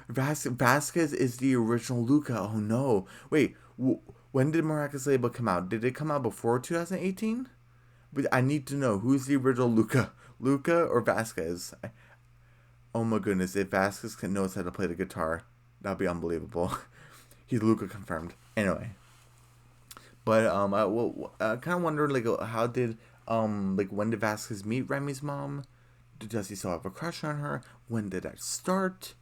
Vasquez is the original Luca. Oh no! Wait, when did Miraculous Ladybug come out? Did it come out before 2018? But I need to know who's the original Luca, Luca or Vasquez. Oh my goodness, if Vasquez knows how to play the guitar, that'd be unbelievable. He's Luca confirmed. Anyway, but I kind of wonder like how did like when did Vasquez meet Remy's mom? Does he still have a crush on her? When did that start?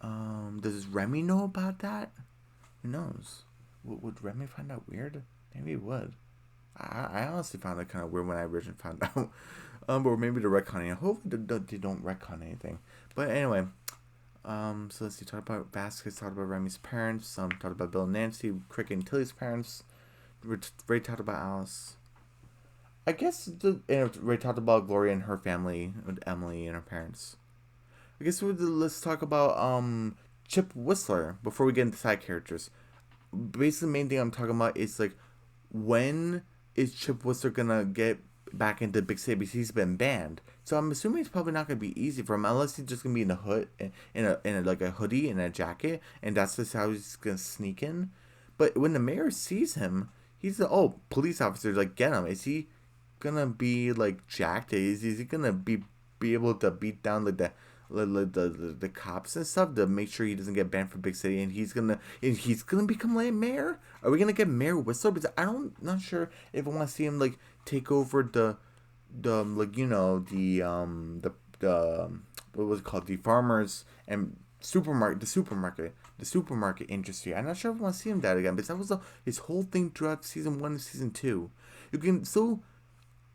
Does Remy know about that? Who knows? Would Remy find out weird? Maybe he would. I honestly found it kind of weird when I originally found out. But maybe they're retconning. I hope they don't retcon anything. But anyway, so let's see. Talk about Vasquez. Talked about Remy's parents. Talked about Bill and Nancy, Cricket and Tilly's parents. Ray talked about Alice. I guess Ray talked about Gloria and her family, with Emily and her parents. I guess let's talk about Chip Whistler before we get into side characters. Basically, the main thing I'm talking about is like when is Chip Whistler gonna get back into Big City because he's been banned. So I'm assuming it's probably not gonna be easy for him unless he's just gonna be in a hood, in a like a hoodie and a jacket, and that's just how he's gonna sneak in. But when the mayor sees him, he's the police officer like get him. Is he gonna be like jacked? Is he gonna be able to beat down like the cops and stuff to make sure he doesn't get banned from Big City, and he's gonna become like mayor? Are we gonna get Mayor Whistler? Because not sure if I want to see him like take over the like the what was it called, the farmers and the supermarket industry. I'm not sure if I want to see him that again because that was his whole thing throughout season 1 and season 2. You can still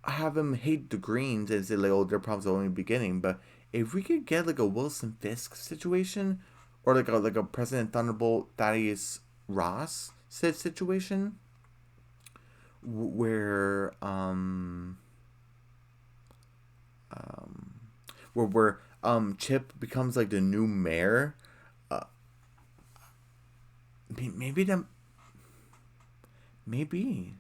have him hate the Greens and say like, oh, their problems are only beginning. But if we could get like a Wilson Fisk situation, or like a President Thunderbolt Thaddeus Ross situation, where Chip becomes like the new mayor, uh, maybe that maybe.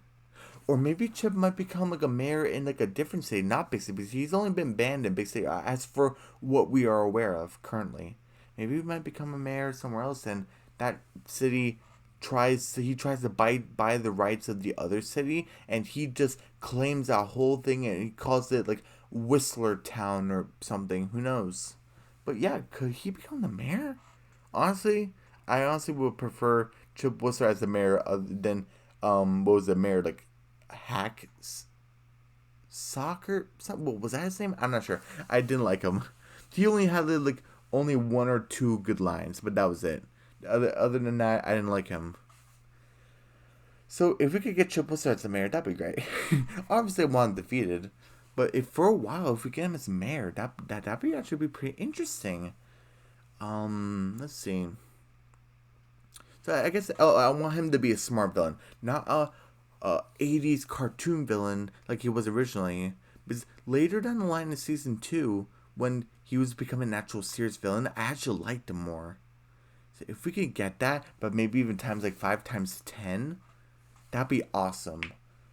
Or maybe Chip might become like a mayor in like a different city, not Big City, because he's only been banned in Big City as for what we are aware of currently. Maybe he might become a mayor somewhere else, and that city tries to buy the rights of the other city, and he just claims that whole thing, and he calls it like Whistler Town or something. Who knows? But yeah, could he become the mayor? Honestly, I honestly would prefer Chip Whistler as the mayor other than what was the mayor like Hack Soccer? What was that his name? I'm not sure. I didn't like him. He only had like only one or two good lines, but that was it. Other than that, I didn't like him. So if we could get Chip Whistler as the mayor, that'd be great. Obviously, I want him defeated, but if for a while, if we get him as mayor, that'd be actually be pretty interesting. Let's see. So I guess I want him to be a smart villain, not a 80s cartoon villain like he was originally. Because later down the line in season 2, when he was becoming an actual serious villain, I actually liked him more. So if we could get that, but maybe even times like 5 times 10, that'd be awesome.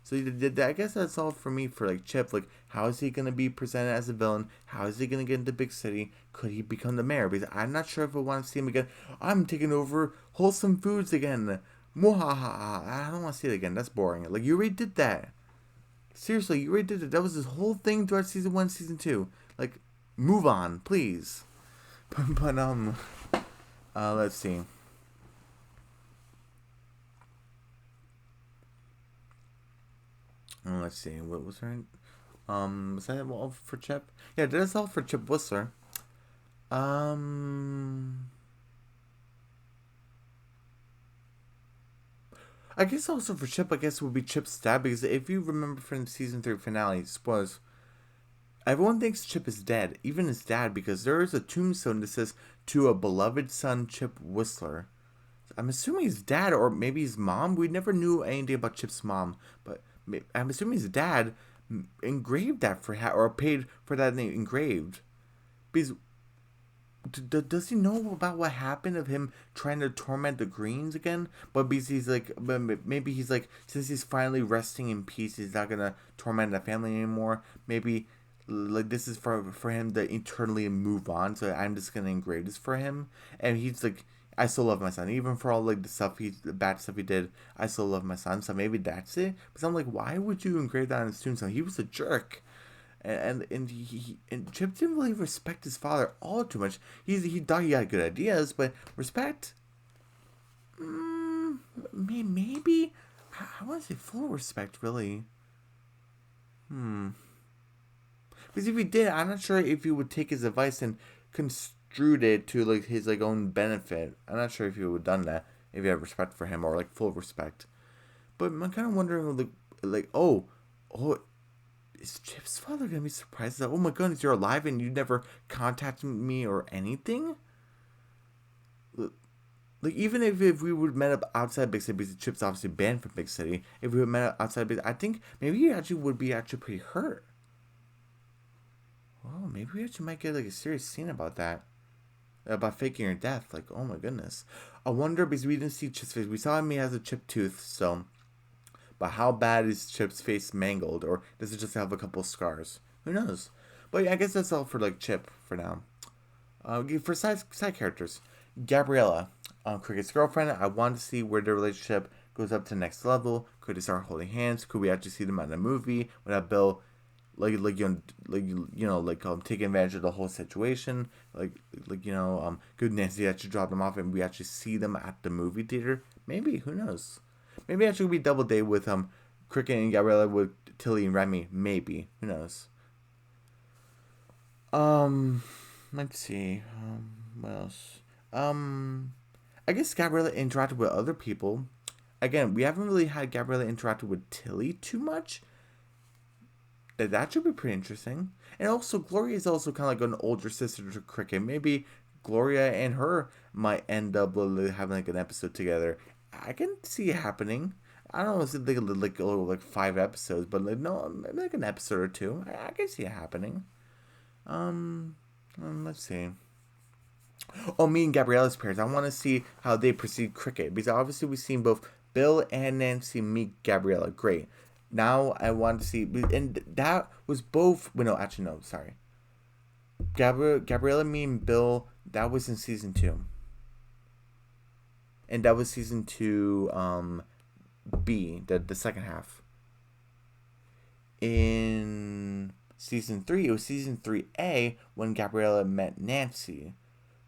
So I guess that's all for me for like Chip. Like, how is he gonna be presented as a villain? How is he gonna get into Big City? Could he become the mayor? Because I'm not sure if I want to see him again. I'm taking over Wholesome Foods again. Mwahaha. I don't want to see it again. That's boring. Like, you already did that. Seriously, you already did it. That was his whole thing throughout season 1, season 2. Like, move on, please. But let's see. Let's see. What was her? Was that all for Chip? Yeah, that's all for Chip Whistler. I guess also for Chip, I guess would be Chip's dad, because if you remember from the season 3 finale, spoilers, everyone thinks Chip is dead, even his dad, because there is a tombstone that says, to a beloved son, Chip Whistler. I'm assuming his dad, or maybe his mom. We never knew anything about Chip's mom, but I'm assuming his dad engraved that or paid for that name engraved. Because does he know about what happened of him trying to torment the Greens again? But because he's like, maybe he's like, since he's finally resting in peace, he's not gonna torment the family anymore. Maybe like this is for him to eternally move on. So I'm just gonna engrave this for him, and he's like, I still love my son, even for all like the bad stuff he did. I still love my son, so maybe that's it. But I'm like, why would you engrave that on his tombstone? He was a jerk. and Chip didn't really respect his father all too much. He thought he had good ideas, but respect, maybe I want to say full respect, really. Because if he did, I'm not sure if he would take his advice and construed it to like his like own benefit. I'm not sure if he would have done that if he had respect for him or like full respect. But I'm kind of wondering like oh, is Chip's father gonna be surprised that, oh my goodness, you're alive and you never contacted me or anything? Like, even if we would have met up outside Big City, because Chip's obviously banned from Big City, if we would met up outside Big City, I think maybe he actually would be actually pretty hurt. Oh, maybe we actually might get like a serious scene about that. About faking your death. Like, oh my goodness. I wonder, because we didn't see Chip's face. We saw him, he has a chipped tooth, so. But how bad is Chip's face mangled? Or does it just have a couple scars? Who knows? But yeah, I guess that's all for like Chip for now. For side characters, Gabriella, Cricket's girlfriend. I want to see where their relationship goes up to the next level. Could they start holding hands? Could we actually see them in a movie without Bill, taking advantage of the whole situation? Could Nancy actually drop them off and we actually see them at the movie theater? Maybe. Who knows? Maybe actually we double date with Cricket and Gabriella with Tilly and Remy. Maybe. Who knows? Um, let's see. What else? I guess Gabriella interacted with other people. Again, we haven't really had Gabriella interacted with Tilly too much. That should be pretty interesting. And also, Gloria is also kind of like an older sister to Cricket. Maybe Gloria and her might end up having like an episode together. I can see it happening. I don't know if it's like 5 episodes, but like no, maybe like an episode or two. I can see it happening. Let's see. Oh, me and Gabriella's parents. I want to see how they perceive Cricket, because obviously we've seen both Bill and Nancy meet Gabriella. Great. Now I want to see, and that was both. Well, no, actually no. Sorry. Gabriella meeting Bill. That was in season 2, and that was season 2. B, the second half. In season 3, it was season 3A when Gabriella met Nancy.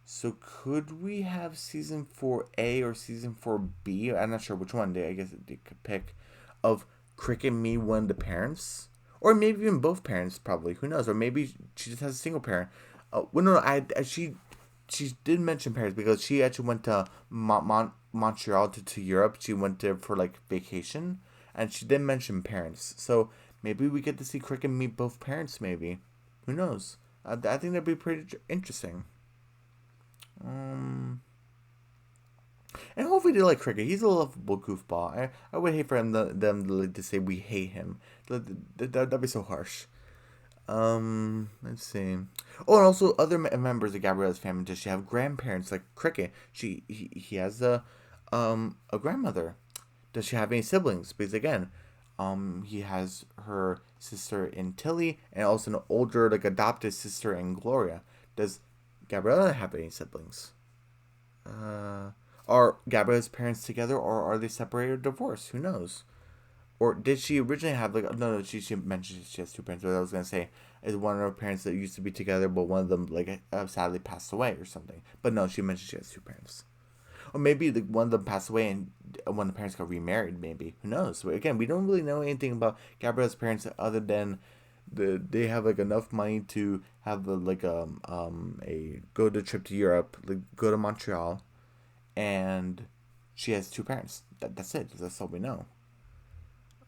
So could we have season 4A or season 4B? I'm not sure which one. I guess they could pick of Cricket me one of the parents, or maybe even both parents. Probably, who knows? Or maybe she just has a single parent. Well, no, she did mention parents because she actually went to Montreal to Europe. She went there for like vacation, and she did mention parents. So maybe we get to see Cricket meet both parents. Maybe, who knows? I think that'd be pretty interesting. And hopefully they like Cricket. He's a lovable goofball. I would hate for them to say we hate him. That'd be so harsh. Let's see. Oh, and also other members of Gabriella's family. Does she have grandparents like Cricket? He has a grandmother. Does she have any siblings? Because again, he has her sister in Tilly and also an older like adopted sister in Gloria. Does Gabriella have any siblings? Are Gabriella's parents together or are they separated or divorced? Who knows? Or did she originally have like no? She mentioned she has two parents. But I was gonna say is one of her parents that used to be together, but one of them like sadly passed away or something. But no, she mentioned she has two parents. Or maybe like one of them passed away and one of the parents got remarried. Maybe who knows? But again, we don't really know anything about Gabriella's parents other than they have like enough money to have a go to trip to Europe, like go to Montreal, and she has two parents. That's it. That's all we know.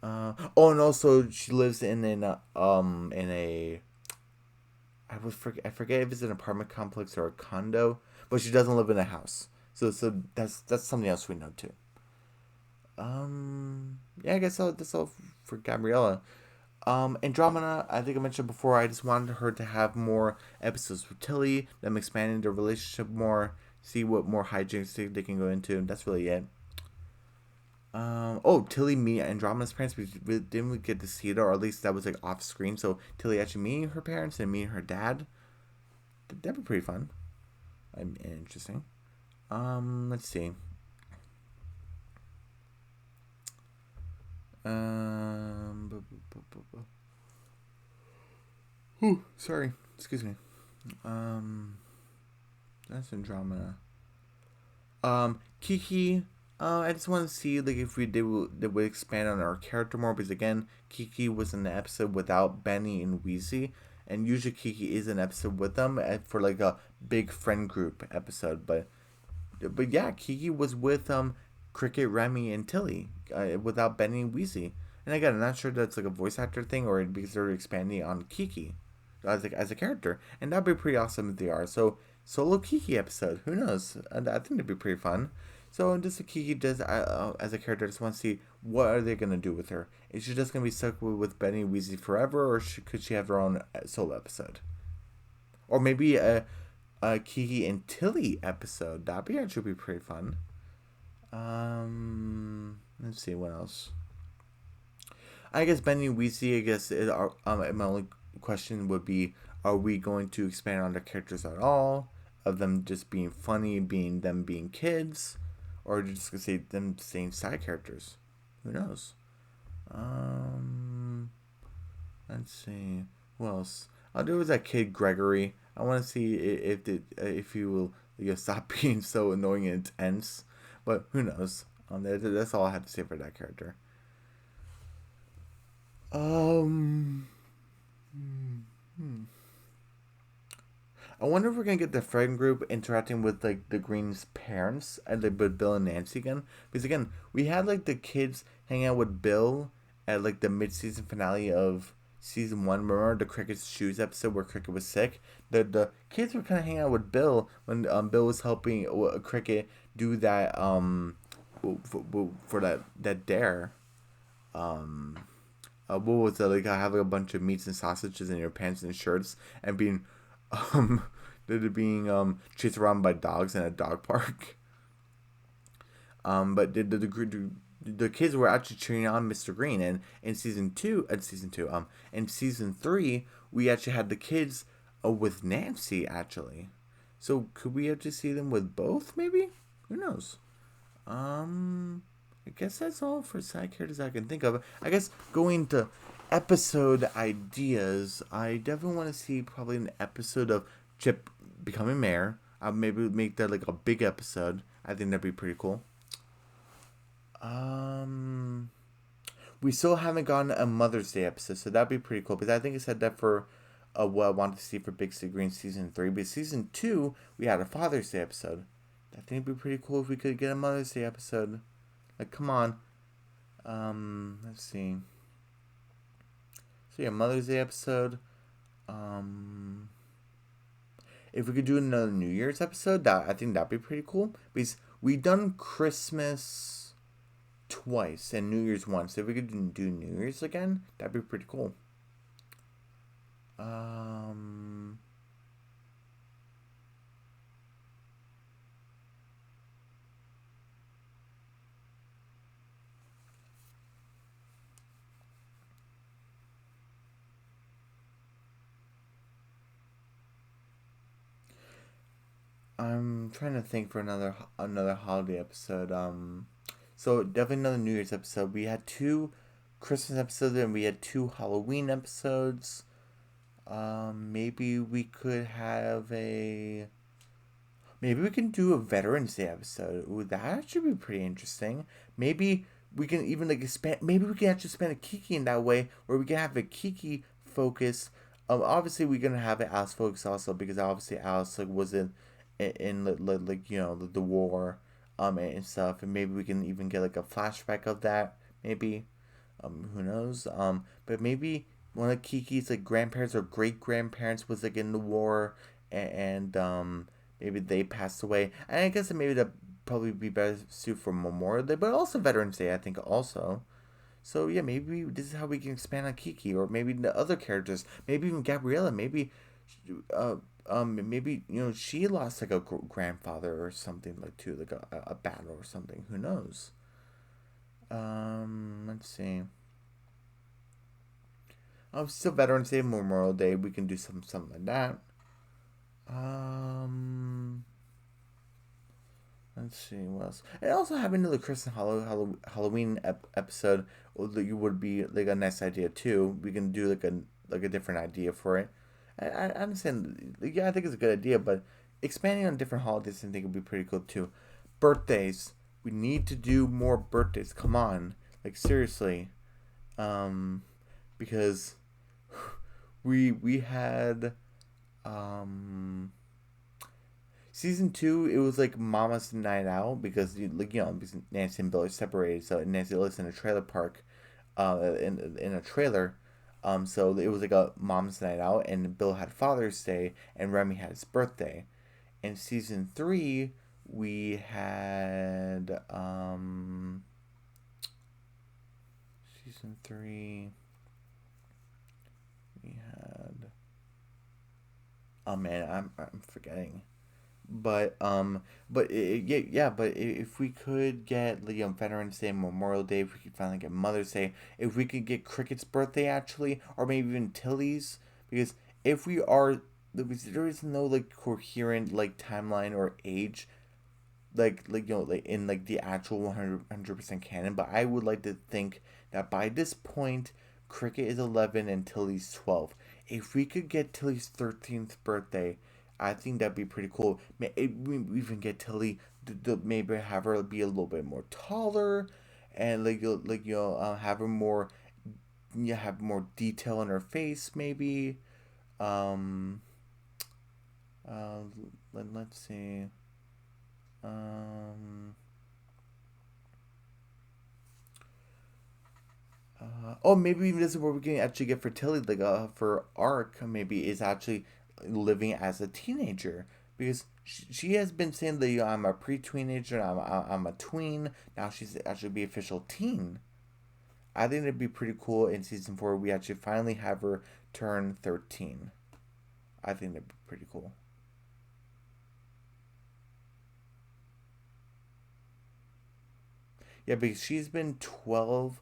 And also she lives in a I forget if it's an apartment complex or a condo, but she doesn't live in a house. So that's something else we know too. Yeah, I guess that's all for Gabriella. Andromeda, I think I mentioned before, I just wanted her to have more episodes with Tilly, them expanding their relationship more, see what more hijinks they can go into, and that's really it. Tilly meet Andromeda's parents. We didn't really get to see it, or at least that was like off screen. So Tilly actually meeting her parents and meeting her dad. That'd be pretty fun. Interesting. Let's see. Um, Ooh, sorry. Excuse me. That's Andromeda. Kiki. I just want to see like if they would expand on our character more because again, Kiki was in the episode without Benny and Wheezy, and usually Kiki is an episode with them for like a big friend group episode. But yeah, Kiki was with Cricket, Remy, and Tilly without Benny and Wheezy. And again, I'm not sure that's like a voice actor thing or because they're expanding on Kiki as a character, and that'd be pretty awesome if they are. So solo Kiki episode, who knows? And I think it'd be pretty fun. So just a Kiki does as a character. I just want to see what are they gonna do with her. Is she just gonna be stuck with Benny and Weezy forever, or could she have her own solo episode? Or maybe a Kiki and Tilly episode. That'd be actually be pretty fun. Let's see what else. I guess Benny and Weezy. I guess my only question would be: are we going to expand on the characters at all? Of them just being funny, being them being kids, or just gonna say them staying side characters? Who knows? Um, let's see. Who else? Oh, there was that kid Gregory. I want to see if he will stop being so annoying and intense. But who knows? That's all I have to say for that character. Um, I wonder if we're gonna get the friend group interacting with like the Green's parents and like with Bill and Nancy again. Because again, we had like the kids hang out with Bill at like the mid-season finale of season one. Remember the Cricket's shoes episode where Cricket was sick? The kids were kind of hanging out with Bill when Bill was helping Cricket do that for that dare. Um, what was that? Like having a bunch of meats and sausages in your pants and shirts and being um being chased around by dogs in a dog park. But the kids were actually cheering on Mr. Green, and in in season three, we actually had the kids with Nancy actually. So could we actually see them with both? Maybe. Who knows? I guess that's all for side characters I can think of. I guess going to episode ideas, I definitely want to see probably an episode of Chip becoming mayor. I'll maybe make that like a big episode. I think that'd be pretty cool. Um, we still haven't gotten a Mother's Day episode, so that'd be pretty cool. Because I think I said that for what I wanted to see for Big City Green season 3. But season 2, we had a Father's Day episode. I think it'd be pretty cool if we could get a Mother's Day episode. Like, come on. Let's see. So yeah, Mother's Day episode. Um, if we could do another New Year's episode, that I think that'd be pretty cool because we done Christmas twice and New Year's once. So if we could do New Year's again, that'd be pretty cool. Um, I'm trying to think for another holiday episode. So definitely another New Year's episode. We had 2 Christmas episodes and we had 2 Halloween episodes. Maybe we could have a. Maybe we can do a Veterans Day episode. Ooh, that actually be pretty interesting. Maybe we can even like expand. Maybe we can actually spend a Kiki in that way, where we can have a Kiki focus. Obviously we're gonna have it Alice focus also because obviously Alice like was in like the war, and stuff, and maybe we can even get like a flashback of that. Maybe, who knows? But maybe one of Kiki's like grandparents or great grandparents was like in the war, and maybe they passed away. And I guess that maybe that probably be better suited for Memorial Day, but also Veterans Day. I think also. So yeah, maybe this is how we can expand on Kiki, or maybe the other characters. Maybe even Gabriella. Uh, maybe she lost like a grandfather or something like to like a battle or something. Who knows? Let's see. Still Veterans Day, Memorial Day. We can do something like that. Um, let's see what else. And also having another Christmas Halloween episode would be like a nice idea too. We can do like a different idea for it. I understand. Yeah, I think it's a good idea, but expanding on different holidays, I think would be pretty cool too. Birthdays. We need to do more birthdays. Come on, like seriously. Um, because we had um season two. It was like Mama's Night Out because because Nancy and Bill are separated, so Nancy lives in a trailer park, in a trailer. So it was like a mom's night out, and Bill had Father's Day, and Remy had his birthday. In season three, we had season three. We had oh man, I'm forgetting. But if we could get Veterans Day, Memorial Day, if we could finally get Mother's Day, if we could get Cricket's birthday actually, or maybe even Tilly's, because if we are there is no like coherent like timeline or age like in like the actual 100% canon, but I would like to think that by this point Cricket is 11 and Tilly's 12. If we could get Tilly's 13th birthday, I think that'd be pretty cool. We even get Tilly maybe have her be a little bit more taller, and have her more, have more detail in her face maybe. um uh let's see. um oh, maybe even this is where we can actually get fertility, like for Arc, maybe is actually living as a teenager because she has been saying that I'm a pre-teenager, I'm a tween. Now she's actually be official teen. I think it'd be pretty cool in season four. We actually finally have her turn 13. I think that'd be pretty cool. Yeah, because she's been 12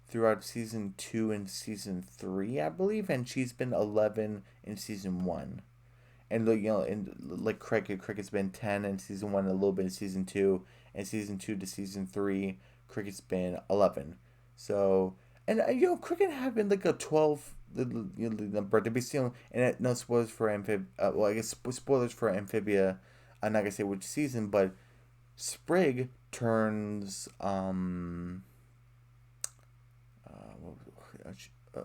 throughout season two and season three, I believe, and she's been 11 in season one. And and like Cricket's been 10 in season one, a little bit in season two, and season two to season three, Cricket's been 11. So, and Cricket had been like a 12 the birthday be still, and no spoilers for well, I guess spoilers for Amphibia. I'm not gonna say which season, but Sprig turns uh,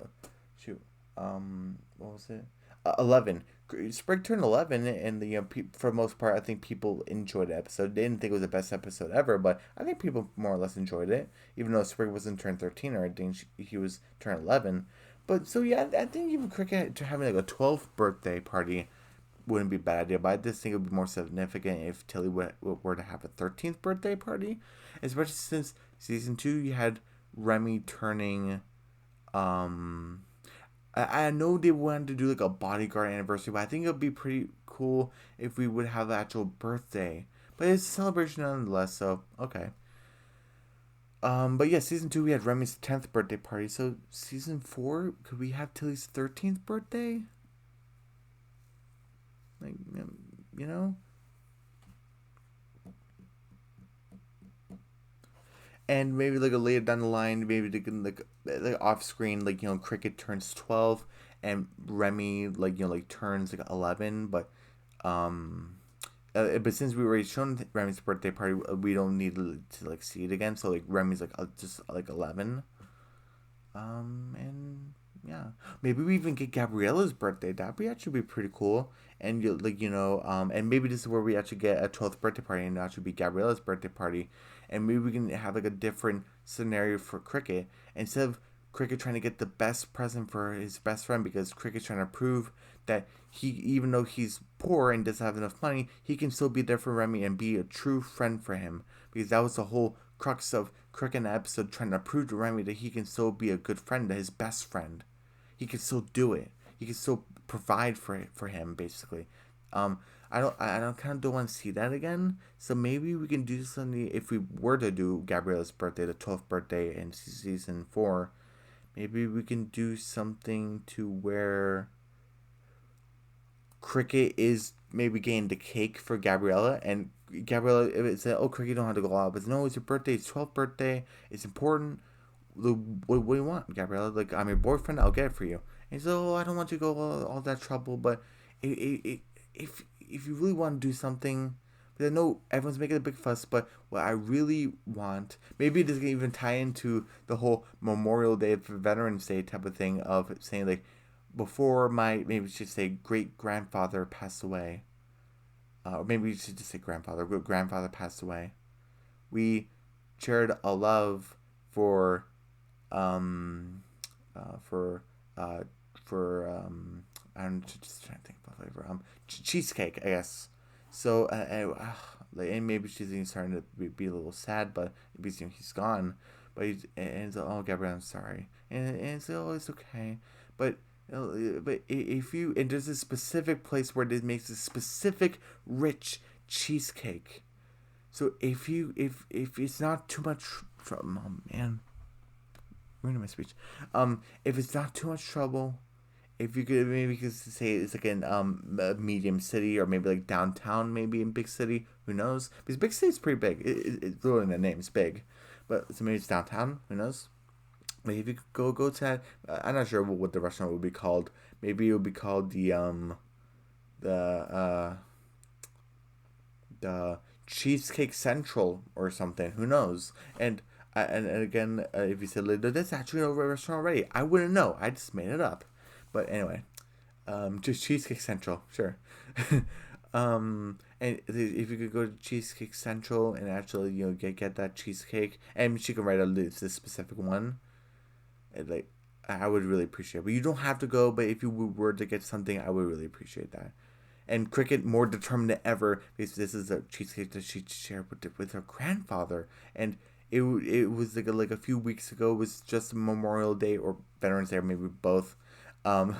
shoot what was it 11. Sprig turned 11, and for the most part I think people enjoyed the episode. They didn't think it was the best episode ever, but I think people more or less enjoyed it, even though Sprig wasn't turned 13 or I think he was turned 11. But so yeah, I think even Cricket having like a 12th birthday party wouldn't be a bad idea, but I just think it would be more significant if Tilly were to have a 13th birthday party, especially since season two you had Remy turning. Um, I know they wanted to do like a bodyguard anniversary, but I think it would be pretty cool if we would have the actual birthday. But it's a celebration nonetheless, so okay. But yeah, season two we had Remy's 10th birthday party. So season four, could we have Tilly's 13th birthday? Like, you know, and maybe like a later down the line, maybe they can like off screen, like Cricket turns 12, and Remy like turns like 11, um, but since we already shown Remy's birthday party, we don't need to like see it again. So like Remy's like just like 11. And yeah, maybe we even get Gabriella's birthday. That'd be actually be pretty cool. And and maybe this is where we actually get a 12th birthday party, and it actually be Gabriella's birthday party, and maybe we can have like a different scenario for Cricket instead of Cricket trying to get the best present for his best friend, because Cricket's trying to prove that he, even though he's poor and doesn't have enough money, he can still be there for Remy and be a true friend for him, because that was the whole crux of Cricket in the episode, trying to prove to Remy that he can still be a good friend, to his best friend. He can still do it. He can still provide for him basically. Um, I don't kind of don't want to see that again. So maybe we can do something if we were to do Gabriella's birthday, the 12th birthday in season four. Maybe we can do something to where Cricket is maybe getting the cake for Gabriella, and Gabriella it said, "Oh, Cricket don't have to go out," but no, it's your birthday. It's 12th birthday. It's important. What do you want, Gabriella? Like, I'm your boyfriend. I'll get it for you. And he said, "Oh, I don't want to go all that trouble, but if you really want to do something." But I know everyone's making a big fuss, but what I really want, maybe this can even tie into the whole Memorial Day for Veterans Day type of thing of saying like, before my, maybe we should say great grandfather passed away, or maybe we should just say grandfather. Grandfather passed away. We shared a love for um for uh I'm just trying to think of the flavor. Cheesecake, I guess. So and maybe she's even starting to be a little sad, but because he's gone. But and so, oh, Gabrielle, I'm sorry, and so, oh, it's okay. But if you, and there's a specific place where it makes a specific rich cheesecake. So if it's not too much, oh man, ruining my speech. If it's not too much trouble, if you could maybe could say it's like in a medium city, or maybe like downtown, maybe in big city. Who knows? Because big city is pretty big. It's literally in the name. It's big, but so maybe it's downtown. Who knows? Maybe if you could go to that, I'm not sure what the restaurant would be called. Maybe it would be called the the Cheesecake Central or something. Who knows? And again, if you said like, that's actually a restaurant already, I wouldn't know. I just made it up. But anyway, just Cheesecake Central, sure. And if you could go to Cheesecake Central and actually get that cheesecake, and she can write a list, this specific one, and like I would really appreciate it. But you don't have to go. But if you were to get something, I would really appreciate that. And Cricket more determined than ever because this is a cheesecake that she shared with her grandfather, and it was like a few weeks ago. It was just Memorial Day or Veterans Day, or maybe both. Um,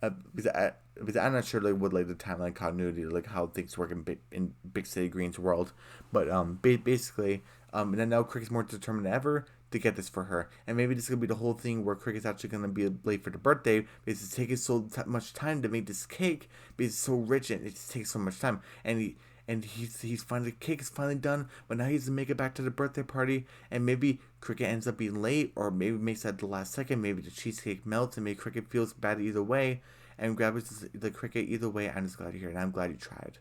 because I'm not sure like what like the timeline continuity, like how things work in Big City Green's world, but basically and then now Cricket's more determined than ever to get this for her, and maybe this could be the whole thing where Cricket's actually gonna be late for the birthday because it's taking so much time to make this cake because it's so rich and it just takes so much time, and he's finally, the cake is finally done, but now he has to make it back to the birthday party, and maybe Cricket ends up being late, or maybe makes that the last second, maybe the cheesecake melts, and maybe Cricket feels bad either way, and grabs the Cricket either way. I'm just glad you're here, and I'm glad you tried.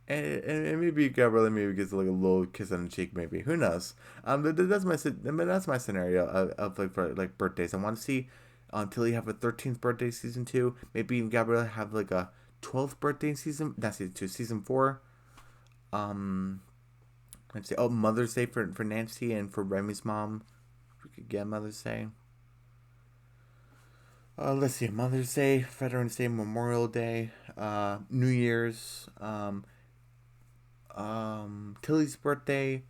And maybe Gabriella maybe gets like a little kiss on the cheek, maybe, who knows? That's my scenario of like for like birthdays. I want to see until you have a 13th birthday season 2. Maybe Gabriella have like a 12th birthday season, not season 2, season 4. Um, let's see. Oh, Mother's Day for Nancy and for Remy's mom. We could get Mother's Day. Let's see. Mother's Day, Veterans Day, Memorial Day, New Year's, Tilly's birthday,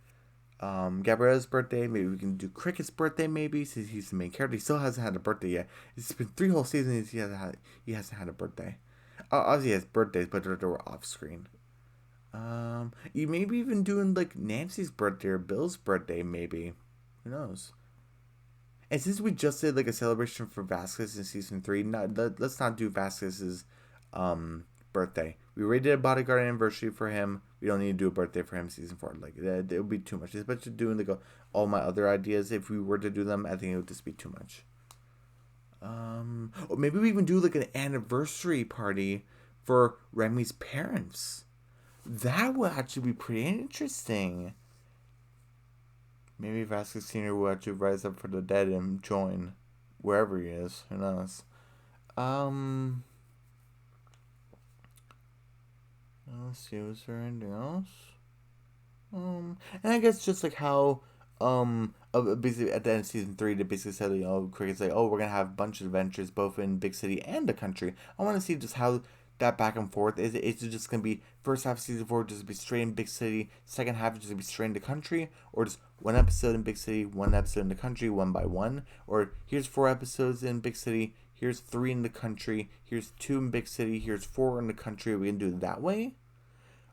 Gabriella's birthday. Maybe we can do Cricket's birthday. Maybe since he's the main character, he still hasn't had a birthday yet. It's been 3 whole seasons. He hasn't had a birthday. Obviously, he has birthdays, but they were off screen. You maybe even doing like Nancy's birthday or Bill's birthday. Maybe, who knows? And since we just did like a celebration for Vasquez in season 3, let's not do Vasquez's birthday. We already did a bodyguard anniversary for him. We don't need to do a birthday for him in season 4. Like it would be too much. Especially doing like all my other ideas. If we were to do them, I think it would just be too much. Or maybe we even do like an anniversary party for Remy's parents. That would actually be pretty interesting. Maybe Vasquez Sr. will actually rise up for the dead and join wherever he is. Who knows? Um, let's see. Was there anything else? And I guess just like how basically at the end of season 3, they basically said, Cricket's like, oh, we're gonna have a bunch of adventures both in big city and the country. I want to see just how that back and forth is it just gonna be first half of season 4 just be straight in big city, second half just gonna be straight in the country, or just one episode in big city, one episode in the country, one by one, or here's 4 episodes in big city, here's 3 in the country, here's 2 in big city, here's 4 in the country. We can do it that way.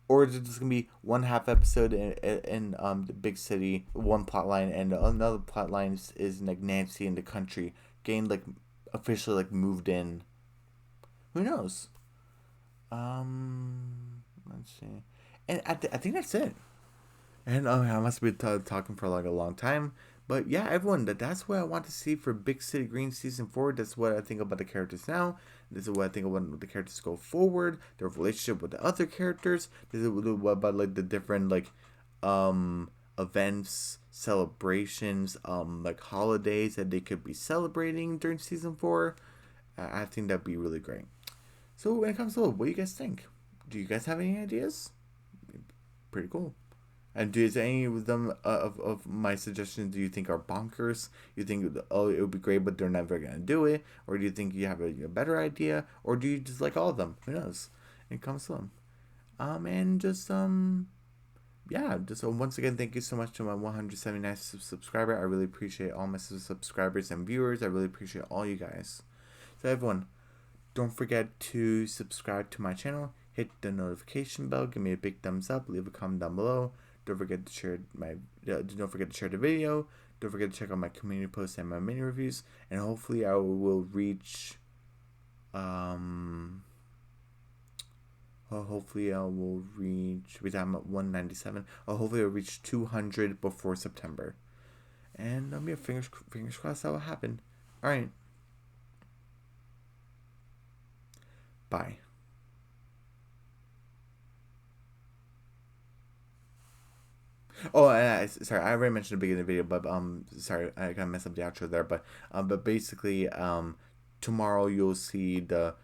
Or is it just gonna be one half episode in the big city, one plot line, and another plot line is like Nancy in the country, getting like officially like moved in. Who knows? Let's see, and I think that's it. And I must be talking for like a long time, But yeah, everyone, that's what I want to see for Big City Green Season 4. That's what I think about the characters now. This is what I think about the characters go forward, their relationship with the other characters. This is what about like the different like events, celebrations, like holidays that they could be celebrating during Season 4. I think that'd be really great. So when it comes to what do you guys think? Do you guys have any ideas? Pretty cool. And do any of them of my suggestions do you think are bonkers? You think it would be great, but they're never gonna do it, or do you think you have a better idea, or do you just like all of them? Who knows? It comes to them. And just yeah, just once again, thank you so much to my 179 subscriber. I really appreciate all my subscribers and viewers. I really appreciate all you guys. So everyone, don't forget to subscribe to my channel. Hit the notification bell. Give me a big thumbs up. Leave a comment down below. Don't forget to share don't forget to share the video. Don't forget to check out my community posts and my mini reviews. And hopefully, I will reach. Hopefully, I will reach. Because I'm at 197. Hopefully, I'll reach 200 before September. And yeah, fingers crossed that will happen. All right. Bye. Oh, sorry, I already mentioned at the beginning of the video, but sorry, I kind of messed up the outro there. But basically, tomorrow you'll see the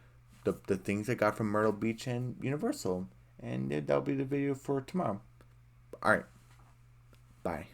things I got from Myrtle Beach and Universal, and that'll be the video for tomorrow. All right, bye.